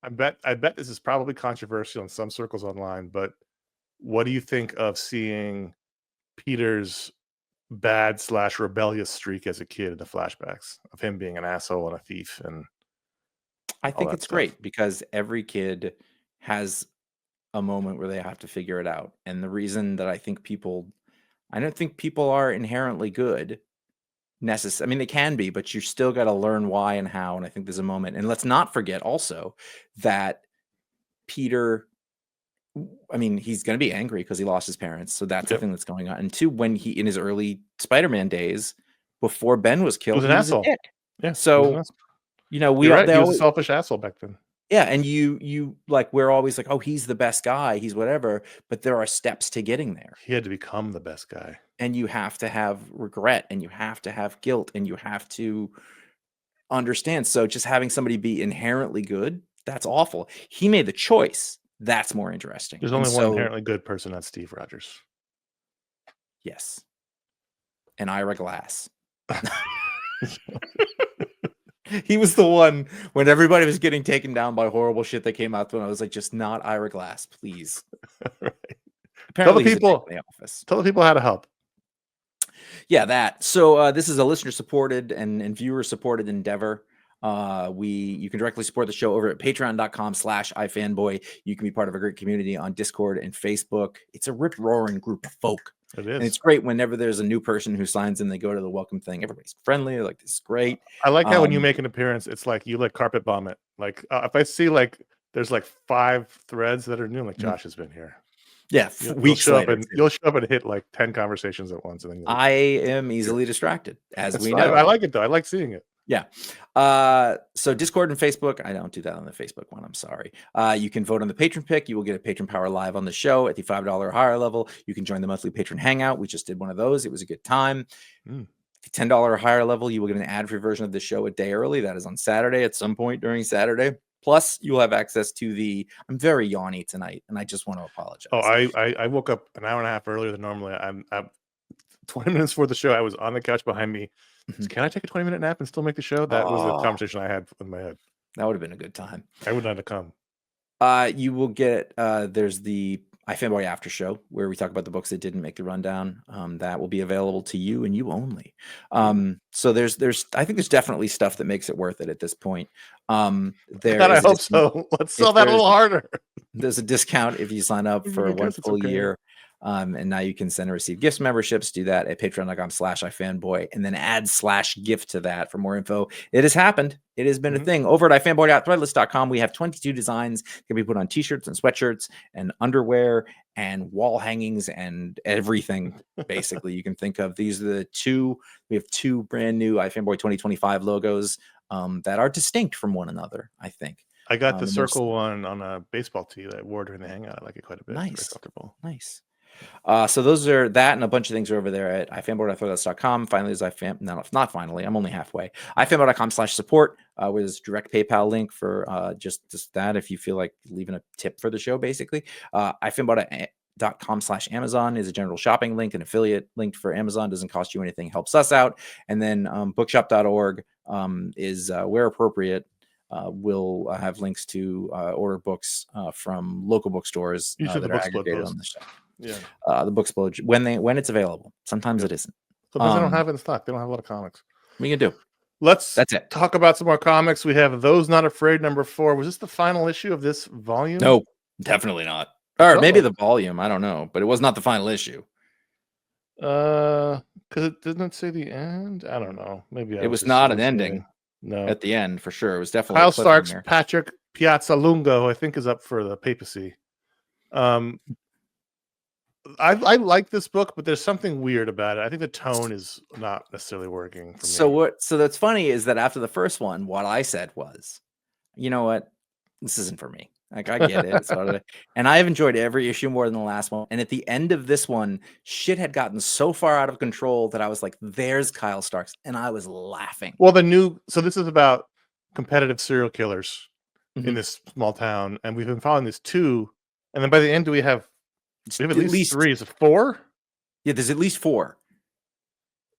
I bet this is probably controversial in some circles online, but what do you think of seeing Peter's bad / rebellious streak as a kid in the flashbacks of him being an asshole and a thief and I all think that it's stuff. great because every kid has a moment where they have to figure it out. And the reason that I don't think people are inherently good. I mean, they can be, but you still got to learn why and how. And I think there's a moment. And let's not forget also that Peter, I mean, he's going to be angry because he lost his parents. So that's the thing that's going on. And two, when he, in his early Spider-Man days, before Ben was killed, he was an asshole. A dick. Yeah. So, you know, You're right. He was a selfish asshole back then. Yeah, and you like, we're always like, oh, he's the best guy, he's whatever, but there are steps to getting there. He had to become the best guy. And you have to have regret, and you have to have guilt, and you have to understand. So just having somebody be inherently good, that's awful. He made the choice. That's more interesting. There's only one inherently good person, that's Steve Rogers. Yes. And Ira Glass. He was the one when everybody was getting taken down by horrible shit that came out when I was like, just not Ira Glass, please. Right. Apparently, tell the people how to help. Yeah, that. So this is a listener supported and viewer supported endeavor. You can directly support the show over at patreon.com/iFanboy. You can be part of a great community on Discord and Facebook. It's a rip roaring group of folk. It is. And it's great whenever there's a new person who signs in, they go to the welcome thing. Everybody's friendly. Like, this is great. I like how when you make an appearance, it's like you like carpet bomb it. Like if I see like there's like 5 threads that are new, like Josh has been here. Yeah, you'll show up and hit like 10 conversations at once. And then I am easily distracted, as we know. I like it though. I like seeing it. Yeah. So Discord and Facebook, I don't do that on the Facebook one. I'm sorry. You can vote on the Patron Pick. You will get a Patron Power Live on the show at the $5 or higher level. You can join the monthly Patron Hangout. We just did one of those. It was a good time. The $10 or higher level, you will get an ad-free version of the show a day early. That is on Saturday at some point during Saturday. Plus, you'll have access to I'm very yawny tonight, and I just want to apologize. Oh, I woke up an hour and a half earlier than normally. I'm 20 minutes before the show. I was on the couch behind me. Can I take a 20-minute nap and still make the show? That was the conversation I had in my head. That would have been a good time. I would not have come. You will get there's the iFanboy After Show where we talk about the books that didn't make the rundown. That will be available to you and you only. So there's I think there's definitely stuff that makes it worth it at this point. I hope so. Let's sell that a little harder. There's a discount if you sign up for one full year. And now you can send and receive gifts memberships. Do that at patreon.com/iFanboy and then add /gift to that for more info. It has happened. It has been a thing. Over at iFanboy.threadless.com, we have 22 designs that can be put on t-shirts and sweatshirts and underwear and wall hangings and everything, basically, you can think of. These are we have 2 brand new iFanboy 2025 logos that are distinct from one another, I think. I got the circle one on a baseball tee that I wore during the hangout. I like it quite a bit. Nice. It's very comfortable. Nice. So those are that and a bunch of things are over there at iFanboy.threadless.com. Finally, is not finally, I'm only halfway. iFanboy.com/support with direct PayPal link for just that if you feel like leaving a tip for the show, basically. iFanboy.com/Amazon is a general shopping link, an affiliate link for Amazon. Doesn't cost you anything, helps us out. And then bookshop.org is where appropriate. We'll have links to order books from local bookstores that are aggregated on the show. Yeah, the book explode when it's available. Sometimes it isn't. Sometimes they don't have it in stock. They don't have a lot of comics. We can do. That's it. Talk about some more comics. We have Those Not Afraid -- Was this the final issue of this volume? No, definitely not. Or maybe the volume. I don't know, but it was not the final issue. Because it didn't say the end. I don't know. Maybe it was not an ending. No, at the end for sure. It was definitely Kyle Starks. Patrick Piazzalungo, I think, is up for the papacy. I like this book, but there's something weird about it. I think the tone is not necessarily working for me. So that's funny is that after the first one, what I said was, you know what, this isn't for me. Like, I get it. And I've enjoyed every issue more than the last one. And at the end of this one, shit had gotten so far out of control that I was like, there's Kyle Starks. And I was laughing. Well, so this is about competitive serial killers in this small town. And we've been following this 2. And then by the end, we have at least 3. Is it 4? Yeah, there's at least 4.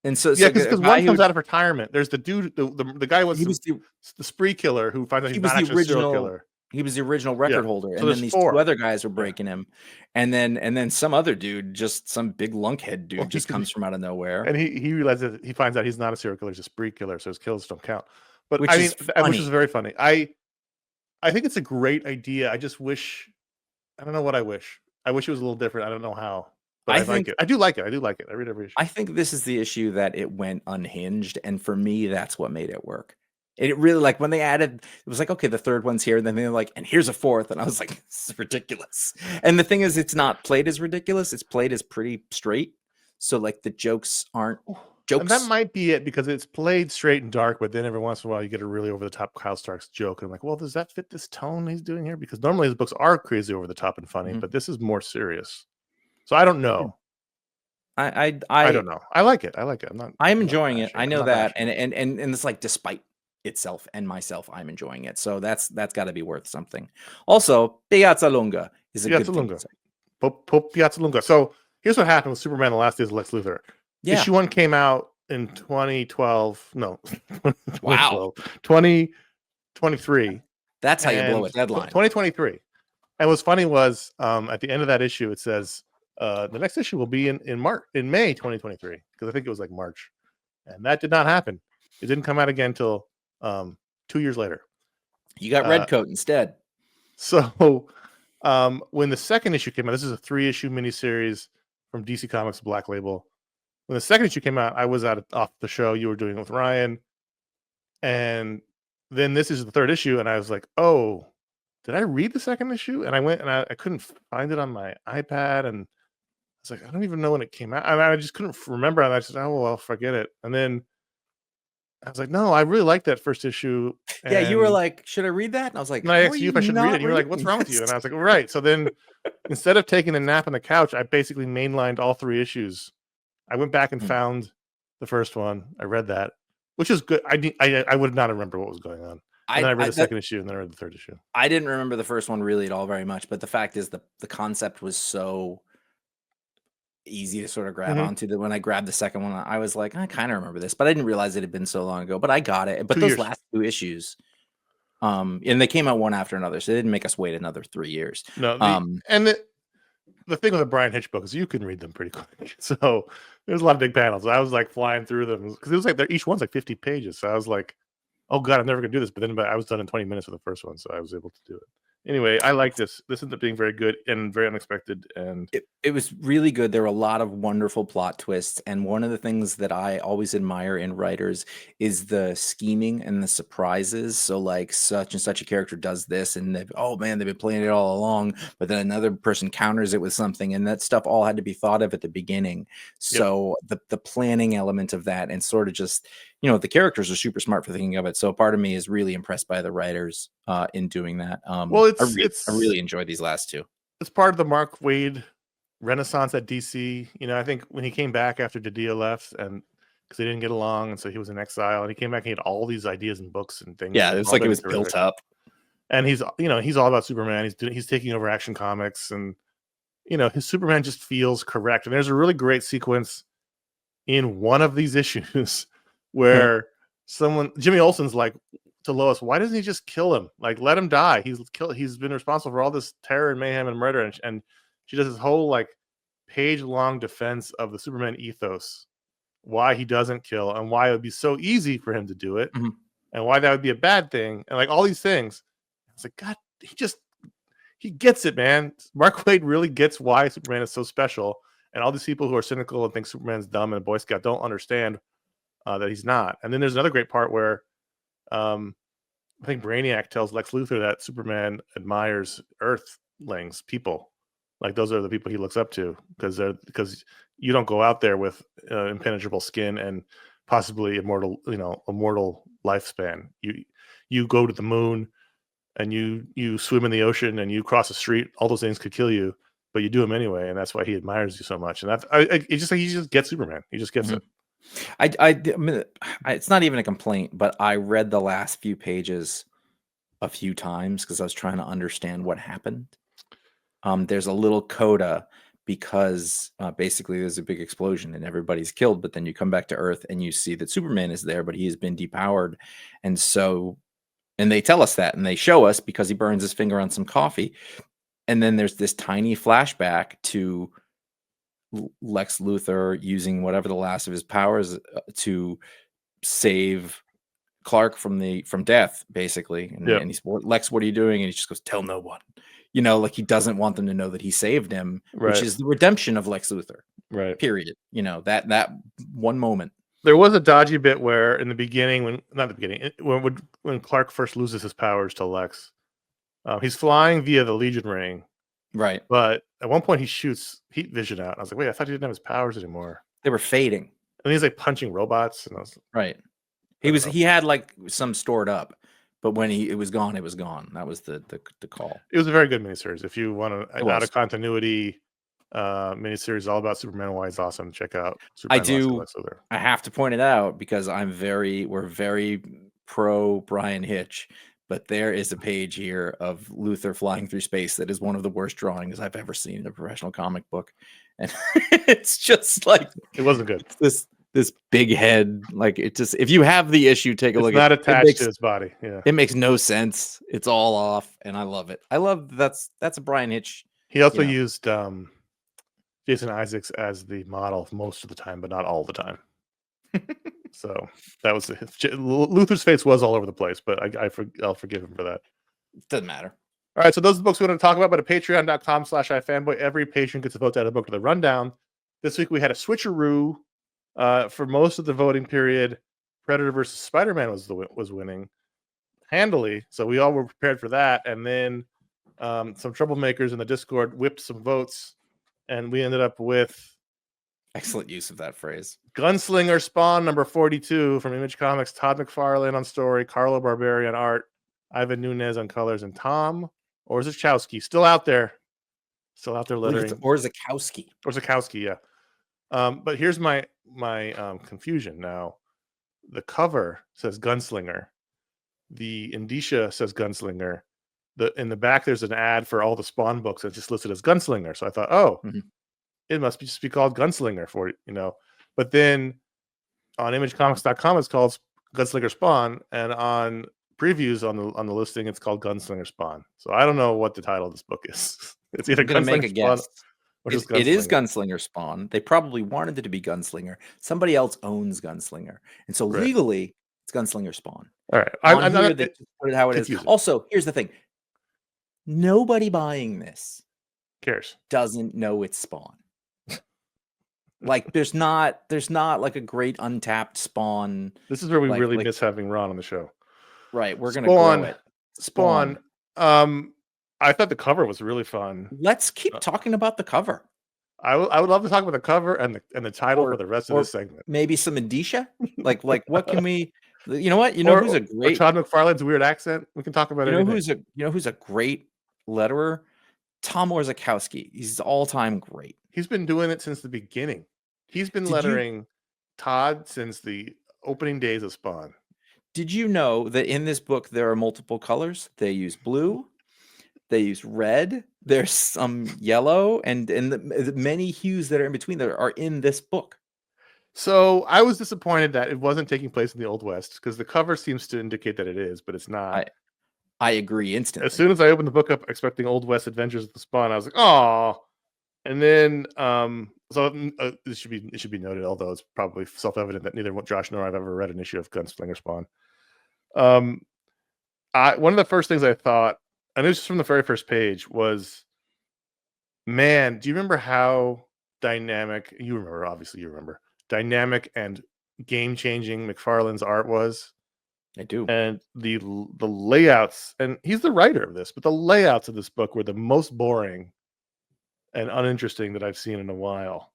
And so because one comes out of retirement. There's the dude, the guy was the spree killer who finds out he's not actually a serial killer. He was the original record holder, So and there's then these 4. 2 other guys were breaking him, and then some other dude, just some big lunkhead dude, just comes from out of nowhere, and he realizes, he finds out he's not a serial killer, he's a spree killer, so his kills don't count. But which I is mean, funny. which is very funny. I think it's a great idea. I just wish, I don't know what I wish. I wish it was a little different. I don't know how, but I like it. I do like it. I do like it. I read every issue. I think this is the issue, that it went unhinged, and for me, that's what made it work. It really, like, when they added, it was like, okay, the 3rd one's here, and then they're like, and here's a 4th, and I was like, this is ridiculous. And the thing is, it's not played as ridiculous; it's played as pretty straight. So, like, the jokes aren't jokes. And that might be it, because it's played straight and dark, but then every once in a while you get a really over the top Kyle Stark's joke, and I'm like, well, does that fit this tone he's doing here? Because normally his books are crazy over the top and funny, but this is more serious. So I don't know. I don't know. I like it. I'm enjoying it. I know that, and it's like, despite itself and myself, I'm enjoying it. So that's got to be worth something. Also, Piazza Lunga is a good thing to say. Piazza Lunga. So here's what happened with Superman: The Last Days of Lex Luthor. Yeah. Issue 1 came out in 2012. No, wow, 2023. That's how you blow a deadline. 2023. And what's funny was, at the end of that issue, it says the next issue will be in May 2023, because I think it was like March, and that did not happen. It didn't come out again until 2 years later. You got Redcoat instead. So when the second issue came out, this is a 3-issue miniseries from DC Comics Black Label. When the second issue came out, I was off the show. You were doing it with Ryan, and then this is the 3rd issue, and I was like, oh, did I read the second issue? And I went, and I couldn't find it on my iPad, and I was like, I don't even know when it came out. I just couldn't remember. And I said, oh, well, forget it. And then I was like, no, I really liked that first issue. Yeah, you were like, should I read that? And I was like, I asked you if I should read it. And you were like, what's wrong with you? And I was like, right. So then instead of taking a nap on the couch, I basically mainlined all 3 issues. I went back and found the first one. I read that, which is good. I would not remember what was going on. And then I read the second issue, and then I read the 3rd issue. I didn't remember the first one really at all very much, but the fact is, the concept was so easy to sort of grab onto that when I grabbed the second one, I was like, I kind of remember this, but I didn't realize it had been so long ago. But I got it. But those last 2 issues, and they came out one after another, so they didn't make us wait another 3 years. No, and the thing with the Brian Hitch book is you can read them pretty quick. So there's a lot of big panels. I was like flying through them, because it was like each one's like 50 pages. So I was like, oh god, I'm never gonna do this. But then I was done in 20 minutes with the first one, so I was able to do it. Anyway, I like this. This ended up being very good and very unexpected, and it was really good. There were a lot of wonderful plot twists, and one of the things that I always admire in writers is the scheming and the surprises. So, like, such and such a character does this, and they've been playing it all along, but then another person counters it with something, and that stuff all had to be thought of at the beginning. So the planning element of that, and sort of just, the characters are super smart for thinking of it. So part of me is really impressed by the writers in doing that. Well, I really enjoyed these last 2. It's part of the Mark Waid renaissance at DC. I think when he came back after DiDio left, and because they didn't get along, and so he was in exile, and he came back and he had all these ideas and books and things. Yeah, it's like it was built up. And he's all about Superman. He's taking over Action Comics, and his Superman just feels correct. And there's a really great sequence in one of these issues where Jimmy Olsen's like to Lois, why doesn't he just kill him? Like, let him die. He's been responsible for all this terror and mayhem and murder. And she does this whole like page-long defense of the Superman ethos, why he doesn't kill, and why it would be so easy for him to do it, and why that would be a bad thing, and like all these things. It's like, God, he gets it, man. Mark Waid really gets why Superman is so special, and all these people who are cynical and think Superman's dumb and a Boy Scout don't understand that he's not. And then there's another great part where I think Brainiac tells Lex Luthor that Superman admires Earthlings, people. Like, those are the people he looks up to, because you don't go out there with impenetrable skin and possibly immortal lifespan. You go to the moon, and you swim in the ocean, and you cross the street. All those things could kill you, but you do them anyway, and that's why he admires you so much. And it's just like he just gets Superman. He just gets it. It's not even a complaint, but I read the last few pages a few times because I was trying to understand what happened. There's a little coda because basically there's a big explosion and everybody's killed, but then you come back to Earth and you see that Superman is there, but he has been depowered. And so And they tell us that, and they show us because he burns his finger on some coffee. And then there's this tiny flashback to Lex Luthor using whatever the last of his powers to save Clark from death, basically. And he's, Lex, what are you doing? And he just goes, tell no one. You know, like he doesn't want them to know that he saved him, which is the redemption of Lex Luthor. Right. Period. You know, that one moment. There was a dodgy bit where in the beginning, when Clark first loses his powers to Lex, he's flying via the Legion ring. Right. But at one point he shoots heat vision out. I was like, wait, I thought he didn't have his powers anymore. They were fading. And he's like punching robots. And I was right. He had like some stored up, but when it was gone, it was gone. That was the call. It was a very good miniseries. If you want an out of continuity miniseries all about Superman and why he's awesome, check out Superman. I have to point it out because we're very pro Brian Hitch, but there is a page here of Luthor flying through space that is one of the worst drawings I've ever seen in a professional comic book. And it's just like, it wasn't good. This big head, like it just, if you have the issue, take a look. It's not attached to his body. Yeah. It makes no sense. It's all off. And I love it. I love that's a Brian Hitch. He also used Jason Isaacs as the model most of the time, but not all the time. So that was Luthor's face was all over the place, but I'll forgive him for that. Doesn't matter. All right, so those are the books we want to talk about, but at patreon.com/iFanboy, every patron gets a vote out of the book to the rundown. This week we had a switcheroo. For most of the voting period, Predator versus Spider-Man was winning handily, so we all were prepared for that. And then some troublemakers in the Discord whipped some votes, and we ended up with excellent use of that phrase. Gunslinger Spawn number 42 from Image Comics, Todd McFarlane on story, Carlo Barberi on art, Ivan Nunez on colors, and Tom Orzechowski still out there lettering. Orzechowski, yeah. But here's my confusion now. The cover says Gunslinger. The indicia says Gunslinger. In the back there's an ad for all the Spawn books that's just listed as Gunslinger. So I thought, it must just be called Gunslinger for But then on imagecomics.com it's called Gunslinger Spawn, and on previews on the listing it's called Gunslinger Spawn. So I don't know what the title of this book is. It's either Gunslinger make a Spawn. Guess. It is Gunslinger Spawn. They probably wanted it to be Gunslinger. Somebody else owns Gunslinger, and so legally it's Gunslinger Spawn. All right, I'm not put it how it is. Also, here's the thing: nobody buying this cares. Doesn't know it's Spawn. Like there's not like a great untapped Spawn. This is where we really miss having Ron on the show. Right, we're gonna grow it. Spawn. I thought the cover was really fun. Let's keep talking about the cover. I would love to talk about the cover and the title for the rest of this segment. Maybe some indicia. Like what can we? You know what? Who's a great Todd McFarlane's weird accent. We can talk about it. Who's a great letterer? Tom Orzechowski. He's all time great. He's been doing it since the beginning. He's been lettering Todd since the opening days of Spawn. Did you know that in this book there are multiple colors? They use blue. They use red. There's some yellow, and the many hues that are in between that are in this book. So I was disappointed that it wasn't taking place in the Old West, because the cover seems to indicate that it is, but it's not. I agree instantly. As soon as I opened the book up expecting Old West Adventures of the Spawn, I was like, oh. And then it should be noted, although it's probably self-evident that neither Josh nor I've ever read an issue of Gunslinger Spawn. One of the first things I thought, and this is from the very first page, was, man, do you remember how dynamic, obviously you remember, dynamic and game-changing McFarlane's art was? I do. And the layouts, and he's the writer of this, but the layouts of this book were the most boring and uninteresting that I've seen in a while.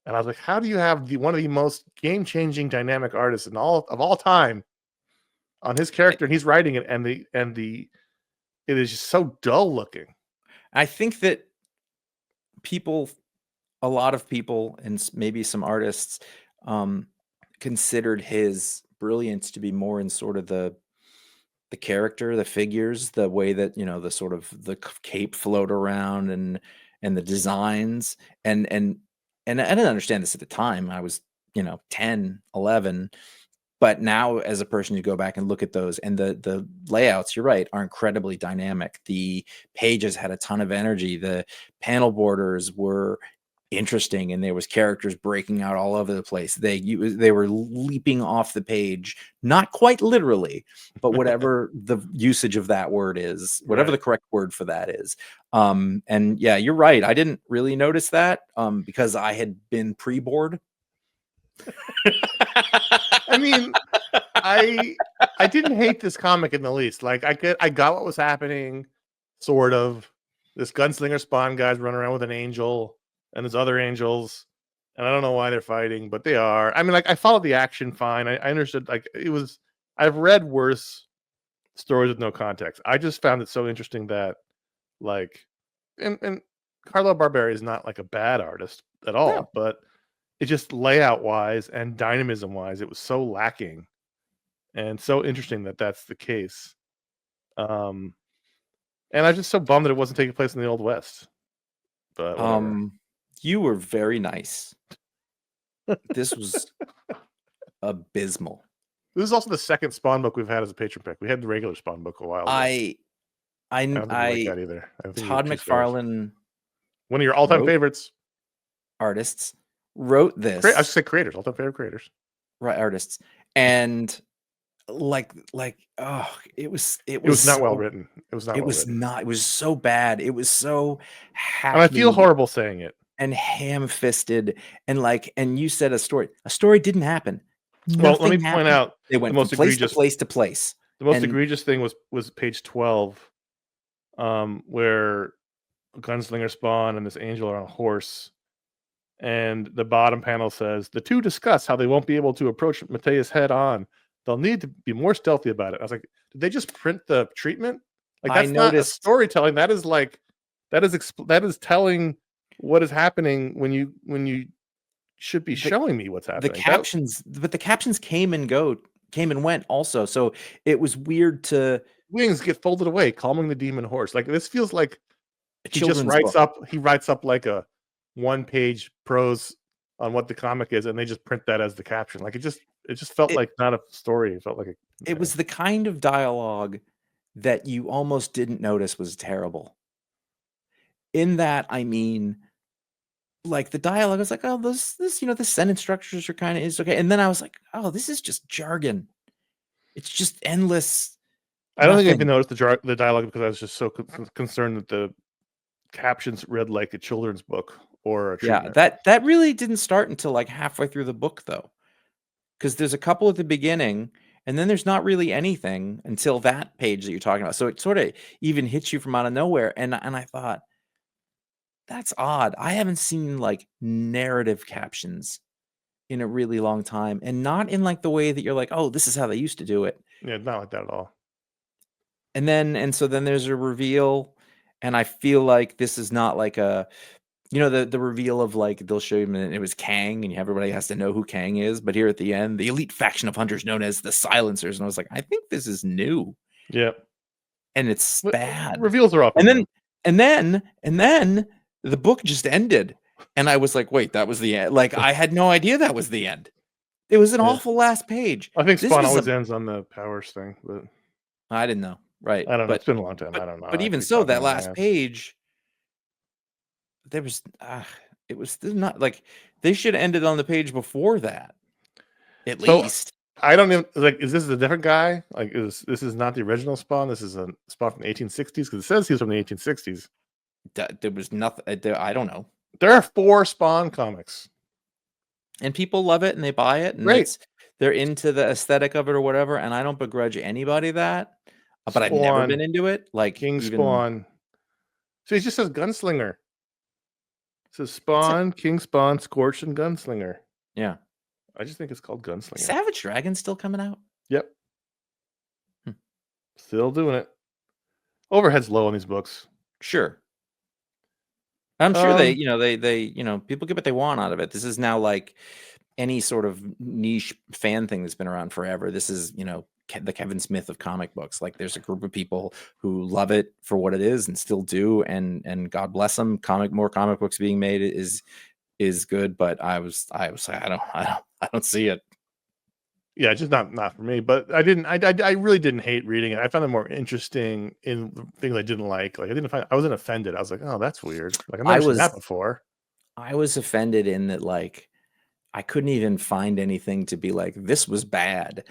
And I was like, how do you have one of the most game-changing dynamic artists of all time on his character, and he's writing it, and it is just so dull looking. I think that a lot of people, and maybe some artists, considered his brilliance to be more in sort of the character, the figures, the way that the sort of the cape float around and the designs, and I didn't understand this at the time. I was 10, 11. But now, as a person, you go back and look at those, and the layouts, you're right, are incredibly dynamic. The pages had a ton of energy. The panel borders were interesting, and there was characters breaking out all over the place. They were leaping off the page, not quite literally, but whatever the usage of that word is, whatever the correct word for that is. And yeah, you're right. I didn't really notice that because I had been pre-board. I mean, I didn't hate this comic in the least. Like I got what was happening, sort of. This Gunslinger Spawn guy's running around with an angel, and there's other angels, and I don't know why they're fighting, but they are. I mean, like I followed the action fine. I understood. Like it was. I've read worse stories with no context. I just found it so interesting that, like, and Carlo Barberi is not like a bad artist at all, but it just layout wise and dynamism wise, it was so lacking, and so interesting that that's the case. And I'm just so bummed that it wasn't taking place in the Old West. But whatever. You were very nice. This was abysmal. This is also the second Spawn book we've had as a patron pick. We had the regular Spawn book a while ago. I don't think like that either. Todd McFarlane, one of your all-time favorites, artists, wrote this. I should say creators, all-time favorite creators, right? Artists, and like oh, it was not well written. It was not. It was not. It was so bad. It was so. And I feel horrible saying it. And ham-fisted, and you said a story. A story didn't happen. Well, let me point out they went from place to place to place. The most egregious thing was page 12, where Gunslinger Spawn and this angel are on a horse, and the bottom panel says the two discuss how they won't be able to approach Mateus head on. They'll need to be more stealthy about it. I was like, did they just print the treatment? Like that's not a storytelling. That is telling what is happening when you should be showing me what's happening. But the captions came and went also. So it was weird to wings get folded away, calming the demon horse. Like this feels like he just writes up like a 1-page prose on what the comic is, and they just print that as the caption. Like it just felt like not a story. It felt like it was the kind of dialogue that you almost didn't notice was terrible. In that, I mean, like the dialogue was like, oh, the sentence structures are kind of is okay, and then I was like, oh, this is just jargon. It's just endless. I don't think I even noticed the dialogue because I was just so concerned that the captions read like a children's book or a treatment. That really didn't start until like halfway through the book though, because there's a couple at the beginning, and then there's not really anything until that page that you're talking about. So it sort of even hits you from out of nowhere, and I thought, that's odd. I haven't seen like narrative captions in a really long time, and not in like the way that you're like, oh, this is how they used to do it. Yeah, not like that at all. And so then there's a reveal, and I feel like this is not like a, the reveal of like they'll show you and it was Kang, and everybody has to know who Kang is. But here at the end, the elite faction of hunters known as the Silencers, and I was like, I think this is new. Yep. And it's bad. Reveals are often. And then the book just ended, and I was like, wait, that was the end. Like I had no idea that was the end. It was an awful last page. I think Spawn always ends on the powers thing, but I didn't know. Right. I don't know. It's been a long time. I don't know. But even so, that last page, there was it was not like they should have ended on the page before that. At least. I don't even like. Is this a different guy? Like, this is not the original Spawn? This is a Spawn from the 1860s because it says he's from the 1860s. There was nothing. I don't know. There are 4 Spawn comics, and people love it and they buy it. And they're into the aesthetic of it or whatever. And I don't begrudge anybody that. But I've never been into it. Like King Spawn. So he just says Gunslinger. It says Spawn, King Spawn, Scorch, and Gunslinger. Yeah. I just think it's called Gunslinger. Savage Dragon's still coming out? Yep. Still doing it. Overhead's low on these books. Sure. I'm sure they people get what they want out of it. This is now like any sort of niche fan thing that's been around forever. This is, the Kevin Smith of comic books. Like there's a group of people who love it for what it is and still do, and God bless them. More comic books being made is good, but I was like, I don't see it. Yeah, just not for me. But I really didn't hate reading it. I found it more interesting in the things I didn't like. Like I wasn't offended. I was like, oh, that's weird. Like I've never seen that before. I was offended in that, like, I couldn't even find anything to be like, this was bad.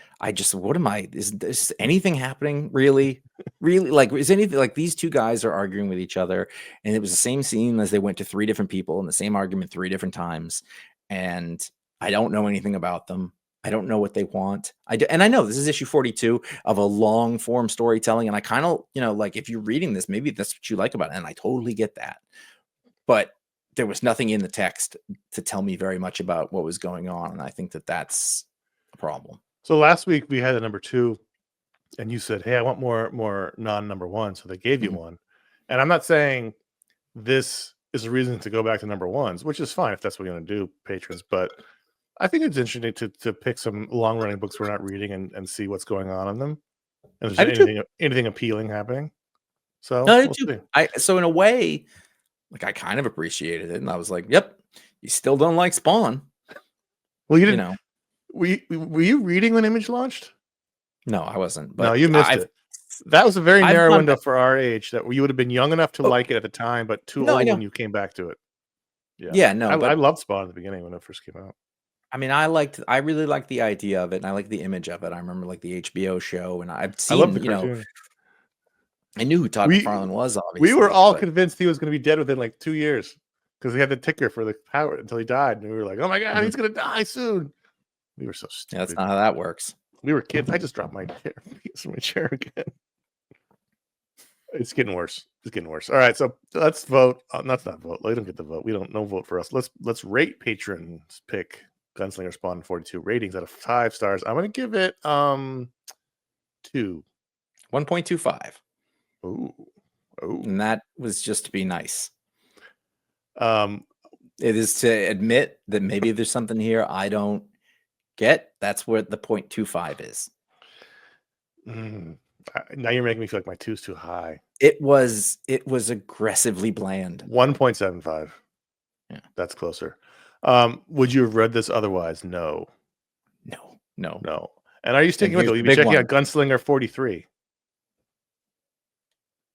What am I, is anything happening really? Really? Like, is anything, like, these two guys are arguing with each other, and it was the same scene as they went to 3 different people and the same argument 3 different times. And I don't know anything about them. I don't know what they want. And I know this is issue 42 of a long form storytelling. And I kind of, like, if you're reading this, maybe that's what you like about it. And I totally get that. But there was nothing in the text to tell me very much about what was going on. And I think that that's a problem. So last week we had a number 2 and you said, hey, I want more non-number 1. So they gave you one. And I'm not saying this is a reason to go back to number 1s, which is fine if that's what you're going to do, patrons. But I think it's interesting to pick some long-running books we're not reading and see what's going on in them. And there's anything appealing happening. So so in a way, like, I kind of appreciated it, and I was like, "Yep, you still don't like Spawn." Well, you didn't. Were you reading when Image launched? No, I wasn't. But no, you missed it. That was a very narrow window for our age. That you would have been young enough to like it at the time, but too old when you came back to it. Yeah, no. I loved Spawn at the beginning when it first came out. I mean, I really liked the idea of it, and I liked the image of it. I remember, like, the HBO show, and I've seen, I love the cartoon. I knew who Todd McFarlane was, obviously. We were all convinced he was going to be dead within like 2 years because he had the ticker for the power until he died. And we were like, oh my God, he's going to die soon. We were so stupid. Yeah, that's not how that works. We were kids. I just dropped my chair again. It's getting worse. It's getting worse. All right, so let's vote. Let's not vote. We don't get the vote. We don't. No vote for us. Let's rate Patron's Pick Gunslinger Spawn 42 ratings out of 5 stars. I'm going to give it 2. 1.25. Oh, and that was just to be nice. It is to admit that maybe there's something here I don't get. That's where the 0.25 is. Now you're making me feel like my 2 is too high. It was aggressively bland. 1.75. Yeah, that's closer. Would you have read this otherwise? No. And are you sticking with it? You'll be checking out Gunslinger 43.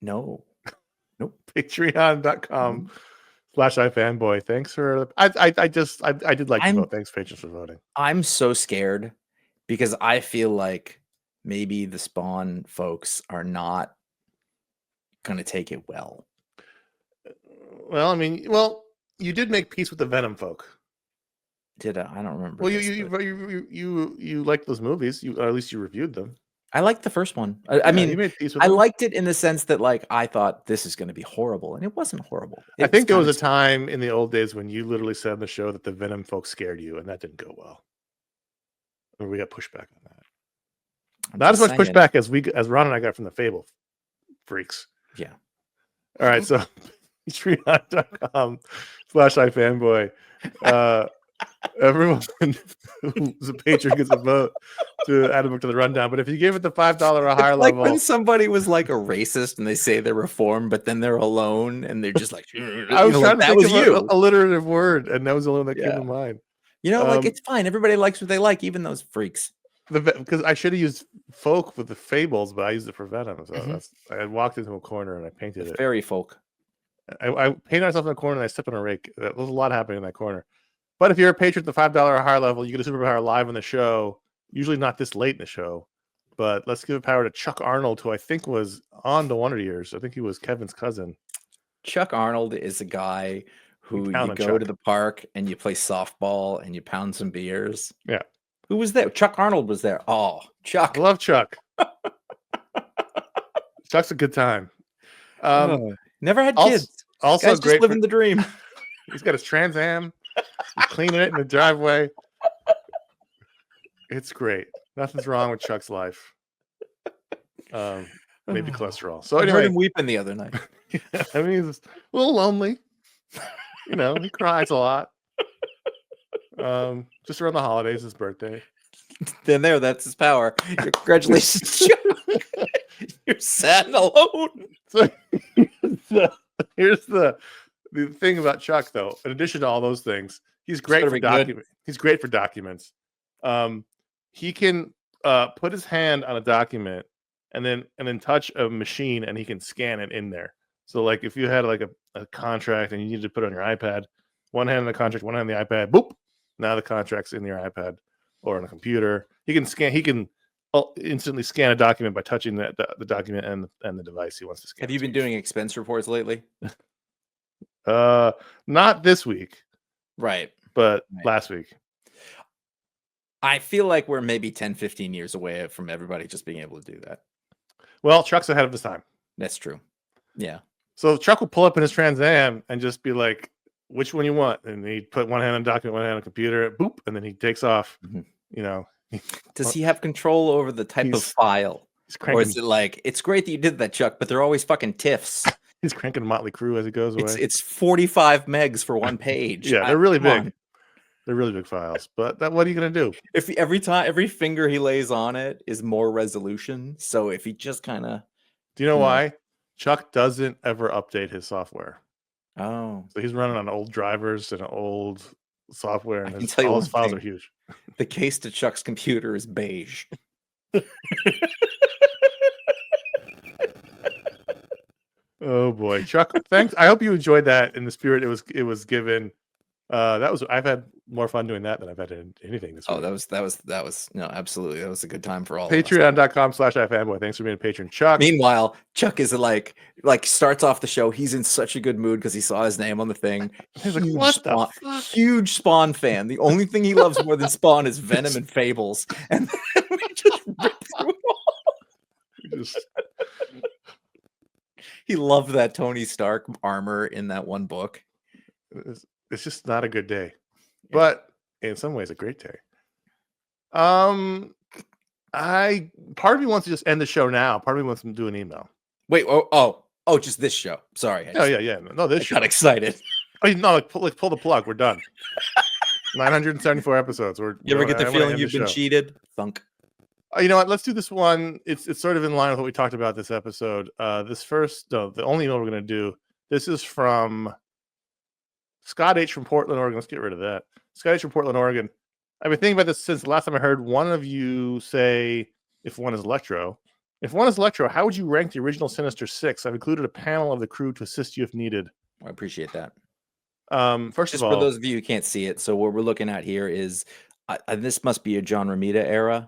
No. Nope. Patreon.com/iFanboy. Thanks for I did like to vote. Thanks, patrons, for voting. I'm so scared because I feel like maybe the Spawn folks are not gonna take it well. Well, I mean, you did make peace with the Venom folk. Did I? I don't remember. Well, you liked those movies. Or at least you reviewed them. I liked the first one. I mean, you made peace with them. Liked it in the sense that, like, I thought this is going to be horrible, and it wasn't horrible. I think there was a time in the old days when you literally said on the show that the Venom folks scared you, and that didn't go well. Or we got pushback on that. Not as much pushback as Ron and I got from the Fable freaks. Yeah. All right, so patreon.com/iFanboy. Everyone who's a patron gets a vote to add a book to the rundown. But if you give it the $5 or higher level, when somebody was like a racist and they say they're reformed, but then they're alone and they're just like, I was trying to think of alliterative word, and that was the only one that came to mind. Like, it's fine. Everybody likes what they like, even those freaks. Because I should have used folk with the Fables, but I used it for Venom. So I walked into a corner and I painted it. Fairy folk. I painted myself in a corner and I stepped on a rake. There was a lot happening in that corner. But if you're a patron at the $5 or higher level, you get a superpower live on the show. Usually not this late in the show. But let's give a power to Chuck Arnold, who I think was on the Wonder Years. I think he was Kevin's cousin. Chuck Arnold is a guy who you go to the park and you play softball and you pound some beers. Yeah. Who was there? Chuck Arnold was there. Oh, Chuck. I love Chuck. Chuck's a good time. Never had kids. Also Guy's great. Just living the dream. He's got his Trans Am. He's cleaning it in the driveway. It's great. Nothing's wrong with Chuck's life. Maybe cholesterol. So anyway, I heard him weeping the other night. I mean, he's a little lonely. He cries a lot. Just around the holidays, his birthday. Then that's his power. Congratulations, Chuck. You're sad and alone. So here's the thing about Chuck, though. In addition to all those things, he's great for documents. He's great for documents. he can put his hand on a document and then touch a machine and he can scan it in there. So like if you had like a contract and you needed to put it on your iPad, one hand on the contract, one hand on the iPad, boop. Now the contract's in your iPad or on a computer. He can instantly scan a document by touching the document and the device he wants to scan. Have you been doing expense reports lately? Not this week. Right. But last week. I feel like we're maybe 10, 15 years away from everybody just being able to do that. Well, Chuck's ahead of his time. That's true. Yeah. So Chuck will pull up in his Trans Am and just be like, which one you want? And he'd put one hand on the document, one hand on the computer, boop, and then he takes off. Mm-hmm. You know. Does he have control over the type of file? Or is it like, it's great that you did that, Chuck, but they're always fucking TIFFs. He's cranking Motley Crue as it goes away. It's 45 megs for one page. Yeah, they're really big. They're really big files. But what are you going to do? If every finger he lays on it is more resolution. So if he just kind of... Do you know why? Chuck doesn't ever update his software. Oh. So he's running on old drivers and old software. And all his files are huge. The case to Chuck's computer is beige. Oh boy, Chuck! Thanks. I hope you enjoyed that in the spirit it was given. I've had more fun doing that than I've had in anything this week. Oh, that was no, absolutely. That was a good time for all. Patreon.com/iFanboy. Thanks for being a patron, Chuck. Meanwhile, Chuck is like starts off the show. He's in such a good mood because he saw his name on the thing. He's like, what the fuck? Huge Spawn fan. The only thing he loves more than Spawn is Venom and Fables. And then we just rip through it all. He loved that Tony Stark armor in that one book. It's just not a good day, but in some ways a great day. Part of me wants to just end the show now. Part of me wants to do an email. Wait, just this show. Sorry. Yeah. No, this show. Got excited. Oh no, like pull the plug. We're done. 974 episodes. You ever get the feeling you've been cheated? Thunk. You know what? Let's do this one. It's sort of in line with what we talked about this episode. The only email we're going to do. This is from Scott H. from Portland, Oregon. Let's get rid of that. Scott H. from Portland, Oregon. I've been thinking about this since the last time I heard one of you say if one is Electro. If one is Electro, how would you rank the original Sinister Six? I've included a panel of the crew to assist you if needed. I appreciate that. First of all, for those of you who can't see it, so what we're looking at here is this must be a John Romita era.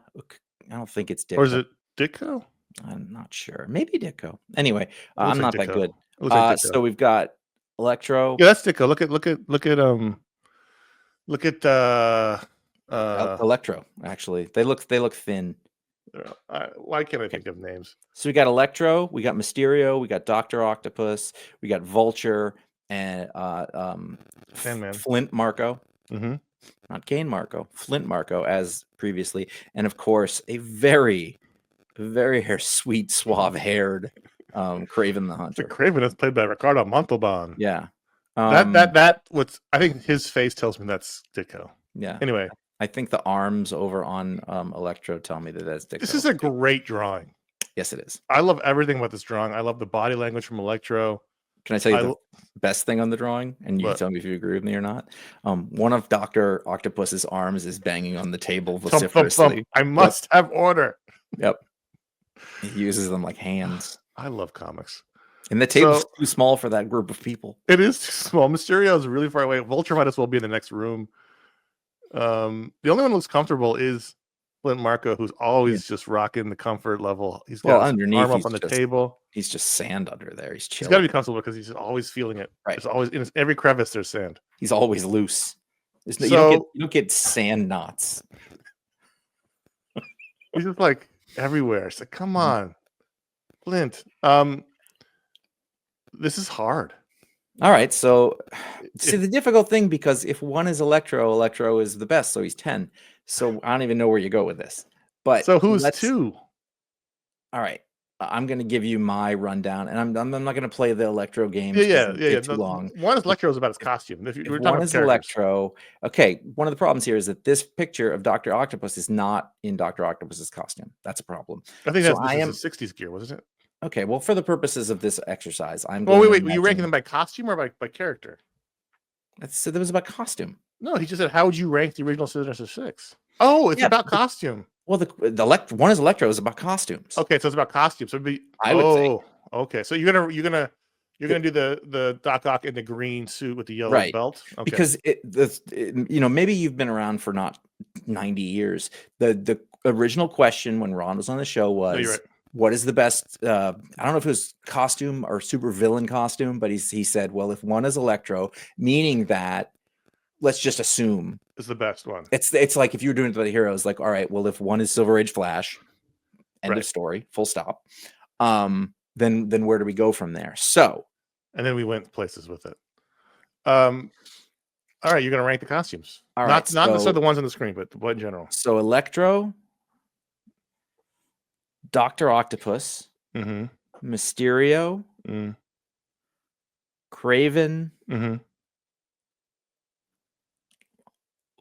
I don't think it's Ditko. Or is it Ditko? I'm not sure. Maybe Ditko. Anyway, I'm not that good. So we've got Electro. Yeah, that's Ditko. Look at Electro. Actually, they look thin. Why can't I think of names? So we got Electro, we got Mysterio, we got Dr. Octopus, we got Vulture, and Flint Marco. Mm-hmm. Not Kane Marco, Flint Marco, as previously, and of course a very, very sweet, suave-haired Kraven the Hunter. The Kraven is played by Ricardo Montalban. Yeah, I think his face tells me that's Ditko. Yeah. Anyway, I think the arms over on Electro tell me that's Ditko. This is a great drawing. Yes, it is. I love everything about this drawing. I love the body language from Electro. Can I tell you the best thing on the drawing? And you can tell me if you agree with me or not. One of Dr. Octopus's arms is banging on the table vociferously. I must have order. Yep. He uses them like hands. I love comics. And the table's too small for that group of people. It is too small. Mysterio is really far away. Vulture might as well be in the next room. The only one who looks comfortable is Flint Marco, who's always just rocking the comfort level. He's got his arm up on the table. He's just sand under there. He's chilling. He's got to be comfortable because he's always feeling it. Right. There's always in every crevice there's sand. He's always loose. You don't get sand knots. He's just like everywhere. It's like, come on, Flint. This is hard. All right, so see the difficult thing, because if one is Electro is the best, so he's 10. So I don't even know where you go with this. But so who's 2? All right, I'm going to give you my rundown, and I'm not going to play the Electro game. Yeah. Too long. One is Electro is about his costume. If one is Electro. Okay, one of the problems here is that this picture of Dr. Octopus is not in Dr. Octopus's costume. That's a problem. I think that's his 60s gear, wasn't it? Okay, well, for the purposes of this exercise, I'm going. Wait. Were you ranking them by costume or by character? I said that was about costume. No, he just said, "How would you rank the original Sinister Six?" Oh, it's about costume. Well, one is Electro is about costumes. Okay, so it's about costumes. So it'd be I would think. Okay. So you're gonna do the Doc Ock in the green suit with the yellow belt? Okay. Because maybe you've been around for not 90 years. The original question when Ron was on the show was, you're right. What is the best? I don't know if it was costume or super villain costume, but he said, well, if one is Electro, meaning that, let's just assume it's the best one. It's like if you were doing it to the heroes, like, all right, well, if one is Silver Age Flash, end of story, full stop. Then where do we go from there? So, and then we went places with it. All right, you're gonna rank the costumes. All right, not necessarily the ones on the screen, but in general. So Electro, Dr. Octopus, Mysterio, Kraven,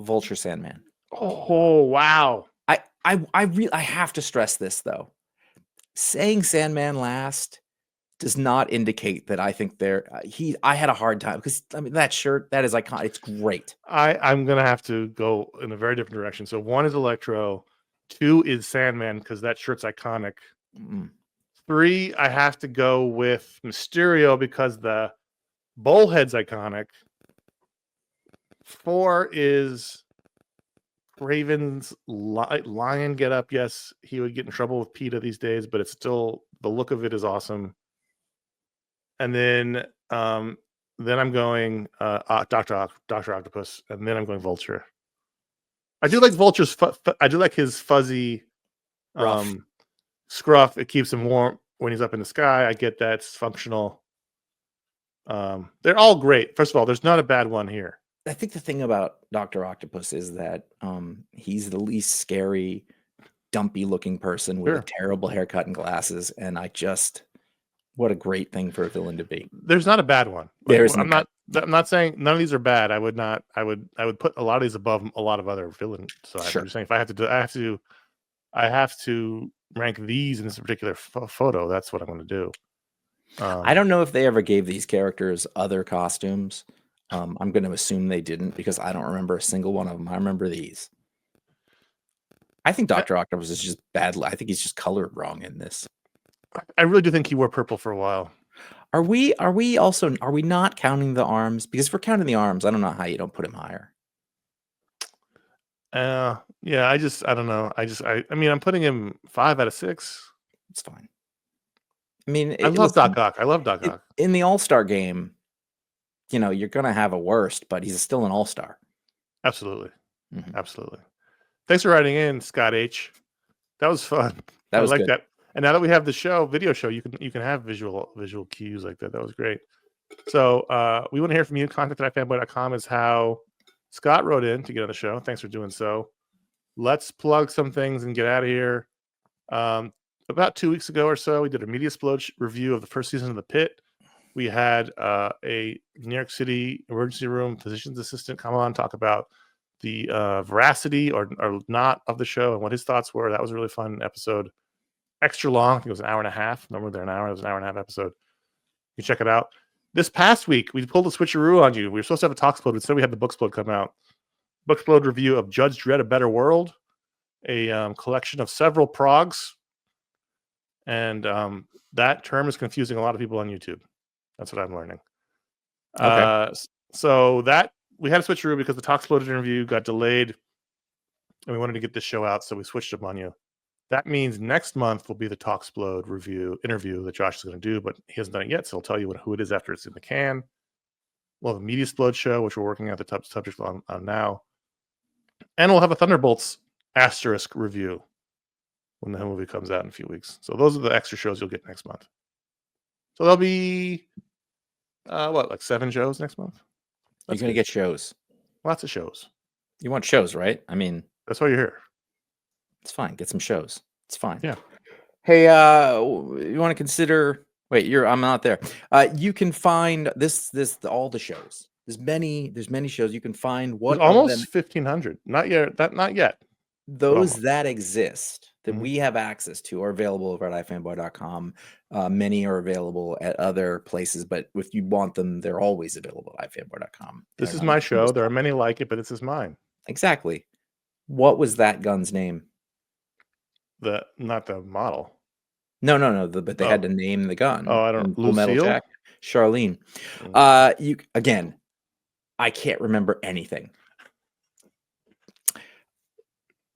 Vulture, Sandman. Oh wow! I have to stress this though. Saying Sandman last does not indicate that I think I had a hard time because I mean that shirt, that is iconic. It's great. I'm gonna have to go in a very different direction. So 1 is Electro, 2 is Sandman because that shirt's iconic. 3, I have to go with Mysterio because the bullhead's iconic. 4 is Raven's lion get up. Yes, he would get in trouble with PETA these days, but it's still, the look of it is awesome. And then I'm going Dr. Octopus, and then I'm going Vulture. I do like Vulture's I do like his fuzzy scruff. It keeps him warm when he's up in the sky. I get that it's functional. They're all great. First of all, there's not a bad one here. I think the thing about Dr. Octopus is that he's the least scary, dumpy looking person with a terrible haircut and glasses. And what a great thing for a villain to be. There's not a bad one. I'm not saying none of these are bad. I would put a lot of these above a lot of other villains. So I'm just saying if I have to rank these in this particular photo. That's what I'm going to do. I don't know if they ever gave these characters other costumes. I'm going to assume they didn't because I don't remember a single one of them. I remember these. I think Dr. Octopus is just bad. I think he's just colored wrong in this. I really do think he wore purple for a while. Are we not counting the arms? Because if we're counting the arms, I don't know how you don't put him higher. Yeah, I don't know. I mean, I'm putting him 5 out of 6. It's fine. I mean, I love Doc Ock. I love Doc Ock. In the All-Star game, you're going to have a worst, but he's still an All-Star. Absolutely. Absolutely. Thanks for writing in, Scott H. That was fun. That was good. That. And now that we have the video show, you can have visual cues like that. That was great. So we want to hear from you. Contact@ifanboy.com is how Scott wrote in to get on the show. Thanks for doing so. Let's plug some things and get out of here. About 2 weeks ago or so, we did a Media Splodge review of the first season of The Pit. We had a New York City emergency room physician's assistant come on, talk about the veracity or not of the show and what his thoughts were. That was a really fun episode. Extra long. I think it was an hour and a half. Normally they're an hour. It was an hour and a half episode. You can check it out. This past week, we pulled a switcheroo on you. We were supposed to have a Talksplode. Instead, we had the Booksplode come out. Booksplode review of Judge Dredd: A Better World, a collection of several progs. And that term is confusing a lot of people on YouTube. That's what I'm learning. Okay. So that we had a switcheroo because the Talksplode interview got delayed, and we wanted to get this show out, so we switched them on you. That means next month will be the Talksplode interview that Josh is going to do, but he hasn't done it yet, so he'll tell you who it is after it's in the can. We'll have a Media Splode show, which we're working at the subject on now. And we'll have a Thunderbolts asterisk review when the movie comes out in a few weeks. So those are the extra shows you'll get next month. So there'll be, 7 shows next month? You're going to get shows. Lots of shows. You want shows, right? I mean, that's why you're here. It's fine. Get some shows. It's fine. Yeah. Hey, you want to consider? Wait, I'm not there. You can find all the shows. There's many shows. You can find what almost 1,500. Not yet. Those that exist that we have access to are available over at ifanboy.com. Many are available at other places, but if you want them, they're always available at ifanboy.com. This is my show. There are many like it, but this is mine. Exactly. What was that gun's name? Not the model. No. But they had to name the gun. Oh, I don't. Full Metal Lucille? Jacket. Charlene. You again. I can't remember anything.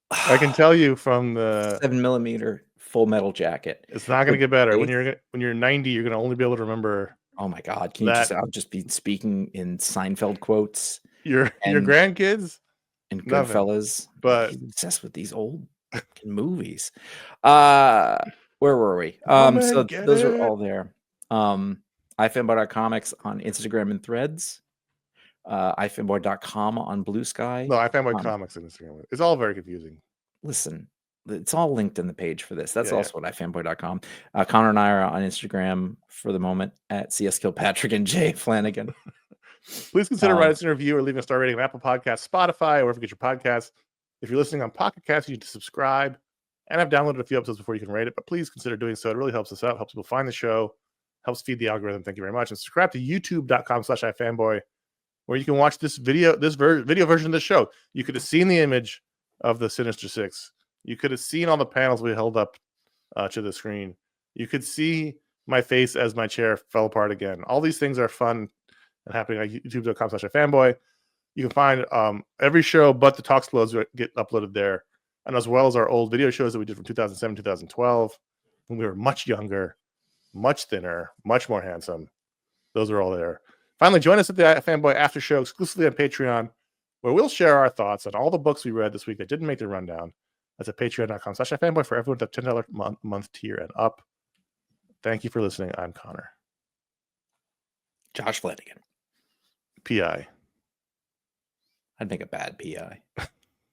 I can tell you from the 7mm Full Metal Jacket. It's not going to get better. When you're 90, you're going to only be able to remember. Oh my God! Can you I'll just be speaking in Seinfeld quotes. Your grandkids and Goodfellas, but he's obsessed with these old movies. Where were we? So those are all there. iFanboy.comics on Instagram and Threads. iFanboy.com on Blue Sky. No, iFanboy Comics on Instagram. It's all very confusing. Listen, it's all linked in the page for this. That's also at iFanboy.com. Connor and I are on Instagram for the moment at CSKillPatrick and Jay Flanagan. Please consider writing us a review or leaving a star rating on Apple Podcasts, Spotify, or wherever you get your podcasts. If you're listening on Pocket Cast, you need to subscribe. And I've downloaded a few episodes before you can rate it, but please consider doing so. It really helps us out, helps people find the show, helps feed the algorithm. Thank you very much. And subscribe to youtube.com/iFanboy, where you can watch this video version of the show. You could have seen the image of the Sinister Six. You could have seen all the panels we held up to the screen. You could see my face as my chair fell apart again. All these things are fun and happening on youtube.com/iFanboy. You can find every show but the Talksplodes get uploaded there, and as well as our old video shows that we did from 2007, 2012, when we were much younger, much thinner, much more handsome. Those are all there. Finally, join us at the iFanboy After Show exclusively on Patreon, where we'll share our thoughts on all the books we read this week that didn't make the rundown. That's at patreon.com/iFanboy for everyone at the $10 month tier and up. Thank you for listening. I'm Connor. Josh Flanagan. PI. I'd make a bad PI.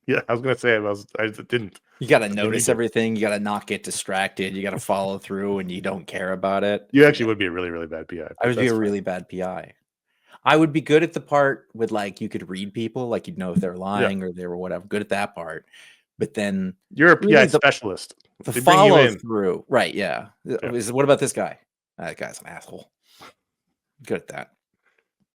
Yeah, I was going to say I didn't. You got to notice everything. You got to not get distracted. You got to follow through, and you don't care about it. You actually would be a really, really bad PI. I would be a really bad PI. I would be good at the part with you could read people, you'd know if they're lying or they were whatever. Good at that part. But then you're a PI specialist. The follow through. Right, yeah. What about this guy? That guy's an asshole. Good at that.